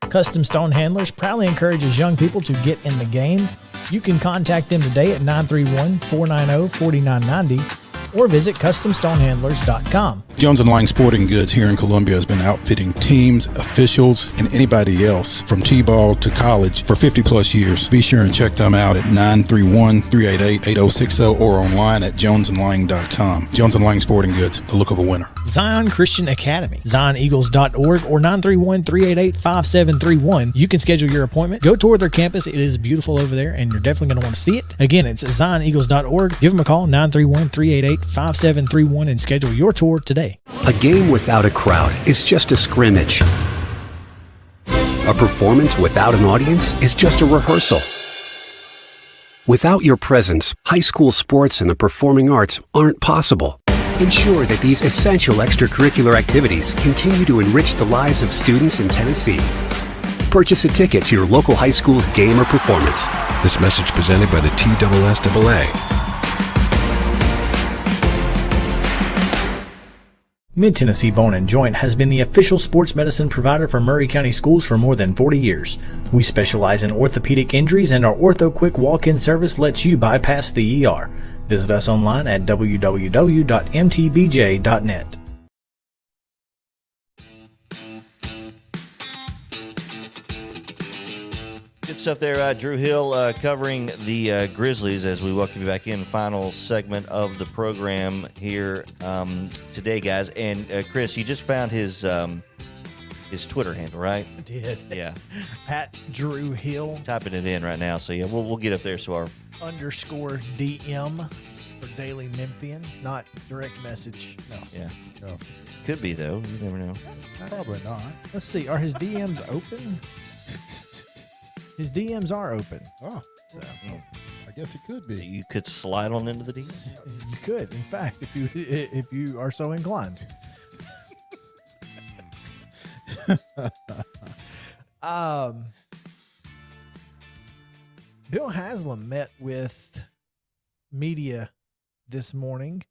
Custom Stone Handlers proudly encourages young people to get in the game, You can contact them today at 931-490-4990 or visit CustomStonehandlers.com. Jones & Lang Sporting Goods here in Columbia has been outfitting teams, officials, and anybody else from T-ball to college for 50-plus years. Be sure and check them out at 931-388-8060 or online at jonesandlang.com. Jones & Lang Sporting Goods, the look of a winner. Zion Christian Academy, ZionEagles.org or 931-388-5731. You can schedule your appointment. Go tour their campus. It is beautiful over there, and you're definitely going to want to see it. Again, it's ZionEagles.org. Give them a call, 931-388-5731, and schedule your tour today. A game without a crowd is just a scrimmage. A performance without an audience is just a rehearsal. Without your presence, high school sports and the performing arts aren't possible. Ensure that these essential extracurricular activities continue to enrich the lives of students in Tennessee. Purchase a ticket to your local high school's game or performance. This message presented by the TSSAA. Mid-Tennessee Bone & Joint has been the official sports medicine provider for Maury County Schools for more than 40 years. We specialize in orthopedic injuries, and our Ortho Quick walk-in service lets you bypass the ER. Visit us online at www.mtbj.net. Good stuff there, Drew Hill, covering the Grizzlies as we welcome you back in. Final segment of the program here today, guys. And Chris, you just found his Twitter handle, right? I did. Yeah. At Drew Hill. Typing it in right now. So yeah, we'll get up there. So our _DM for Daily Memphian, not direct message. No. Yeah. No. Could be though. You never know. Probably not. Let's see. Are his DMs open? His DMs are open. Oh, so I guess it could be. You could slide on into the DMs. You could, in fact, if you are so inclined. Bill HASLAM met with media this morning,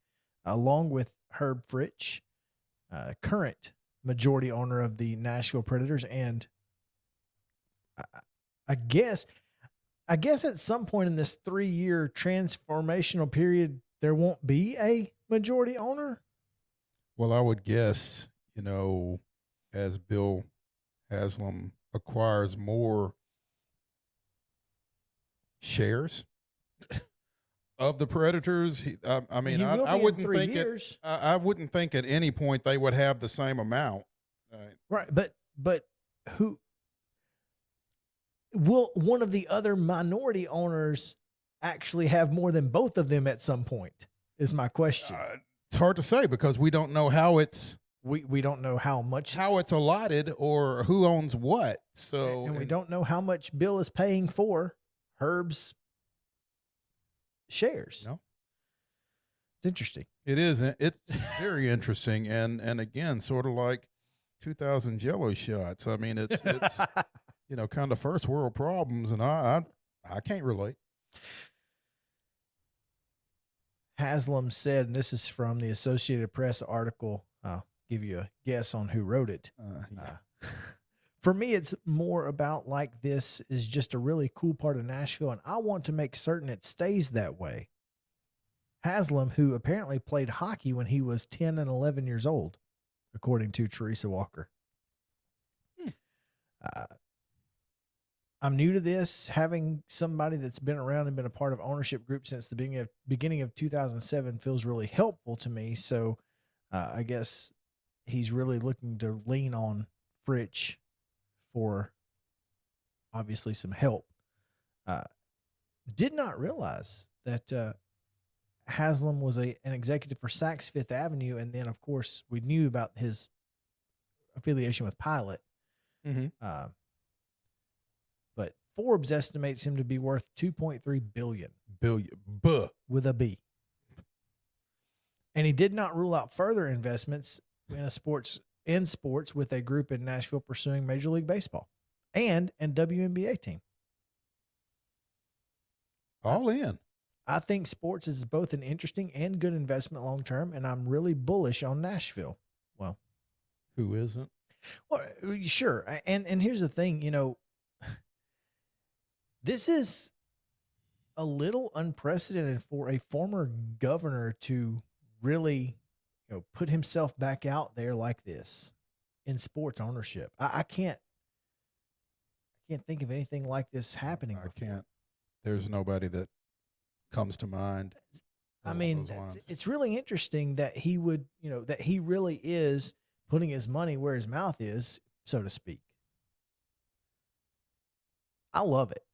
along with Herb Fritsch, current majority owner of the Nashville Predators, and I guess at some point in this 3-year transformational period, there won't be a majority owner. Well, I would guess, as Bill HASLAM acquires more shares of the Predators, I wouldn't think I wouldn't think at any point they would have the same amount. Right, but who will one of the other minority owners actually have more than both of them at some point? Is my question. It's hard to say because we don't know how it's we don't know how it's allotted or who owns what. So and we don't know how much Bill is paying for Herb's shares. No. It's interesting. It is. It's very interesting, and again, sort of like 2000 Jello shots. I mean, it's kind of first world problems, and I can't relate. HASLAM said, and this is from the Associated Press article. I'll give you a guess on who wrote it. For me, it's more about like this is just a really cool part of Nashville, and I want to make certain it stays that way. HASLAM, who apparently played hockey when he was 10 and 11 years old, according to Teresa Walker. I'm new to this, having somebody that's been around and been a part of ownership group since the beginning of 2007 feels really helpful to me. So I guess he's really looking to lean on Fritsch for obviously some help. Did not realize that HASLAM was an executive for Saks Fifth Avenue, and then of course we knew about his affiliation with Pilot. Mm-hmm. But Forbes estimates him to be worth $2.3 billion. With a B. And he did not rule out further investments in sports with a group in Nashville pursuing Major League Baseball and WNBA team. All in. I think sports is both an interesting and good investment long term, and I'm really bullish on Nashville. Well, who isn't? Well, sure. And here's the thing, this is a little unprecedented for a former governor to really, put himself back out there like this in sports ownership. I can't think of anything like this happening. I can't. There's nobody that comes to mind. I mean, it's really interesting that he would, that he really is putting his money where his mouth is, so to speak. I love it.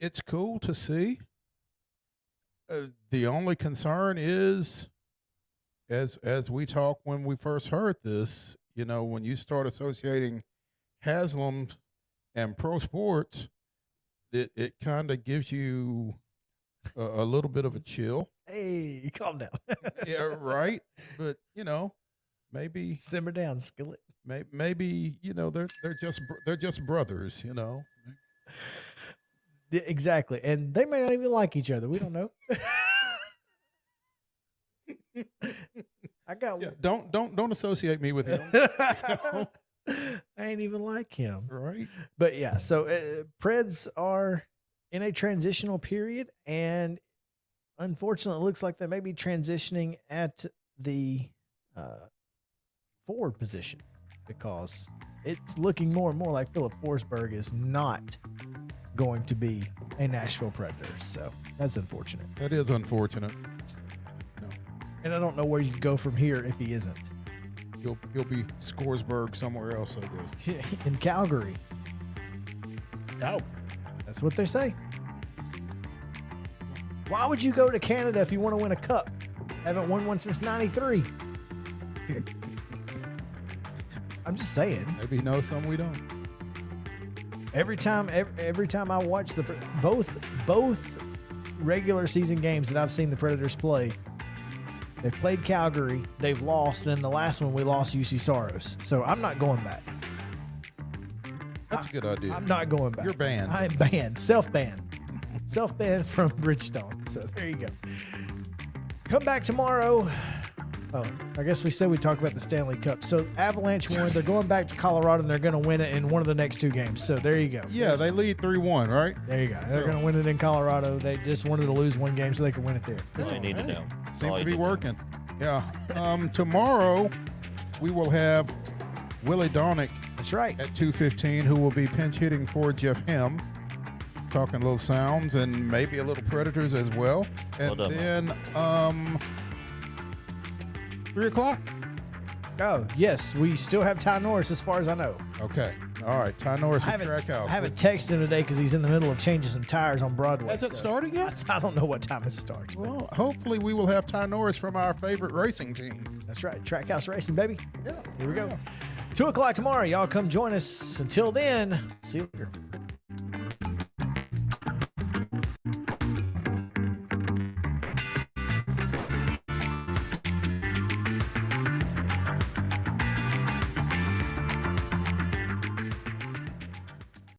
It's cool to see. The only concern is, as we talked when we first heard this, when you start associating HASLAM and pro sports, it kind of gives you a little bit of a chill. Hey, calm down. Yeah, right. But maybe simmer down, Skillet. Maybe they're just brothers. Exactly, and they may not even like each other. We don't know. I got. Yeah, don't associate me with him. I ain't even like him. Right. But yeah, so Preds are in a transitional period, and unfortunately, it looks like they may be transitioning at the forward position, because it's looking more and more like Philip Forsberg is not going to be a Nashville Predator. So that's unfortunate. That is unfortunate. And I don't know where you can go from here if he isn't. He'll be Scoresburg somewhere else, I guess. In Calgary. Oh, that's what they say. Why would you go to Canada if you want to win a cup? Haven't won one since '93. I'm just saying. Maybe he knows some we don't. Every time I watch both regular season games that I've seen the Predators play, they've played Calgary, they've lost, and in the last one we lost UC Soros. So I'm not going back. That's a good idea. I'm not going back. You're banned. I'm banned. Self-banned. Self-banned from Bridgestone. So there you go. Come back tomorrow. Oh, I guess we said we'd talk about the Stanley Cup. So Avalanche won. They're going back to Colorado, and they're going to win it in one of the next two games. So there you go. Yeah, they lead 3-1, right? There you go. They're going to win it in Colorado. They just wanted to lose one game so they could win it there. That's all you need to know. Seems to be working. Yeah. Tomorrow, we will have Willie Donick. That's right. At 2:15, who will be pinch hitting for Jeff Hem. Talking little Sounds and maybe a little Predators as well. And Well done, then 3 o'clock. Oh, yes. We still have Ty Norris as far as I know. Okay. All right. Ty Norris with Trackhouse. I haven't texted him today because he's in the middle of changing some tires on Broadway. Has it started yet? I don't know what time it starts. Well, hopefully we will have Ty Norris from our favorite racing team. That's right. Trackhouse Racing, baby. Yeah. Here we go. 2 o'clock tomorrow. Y'all come join us. Until then, see you later.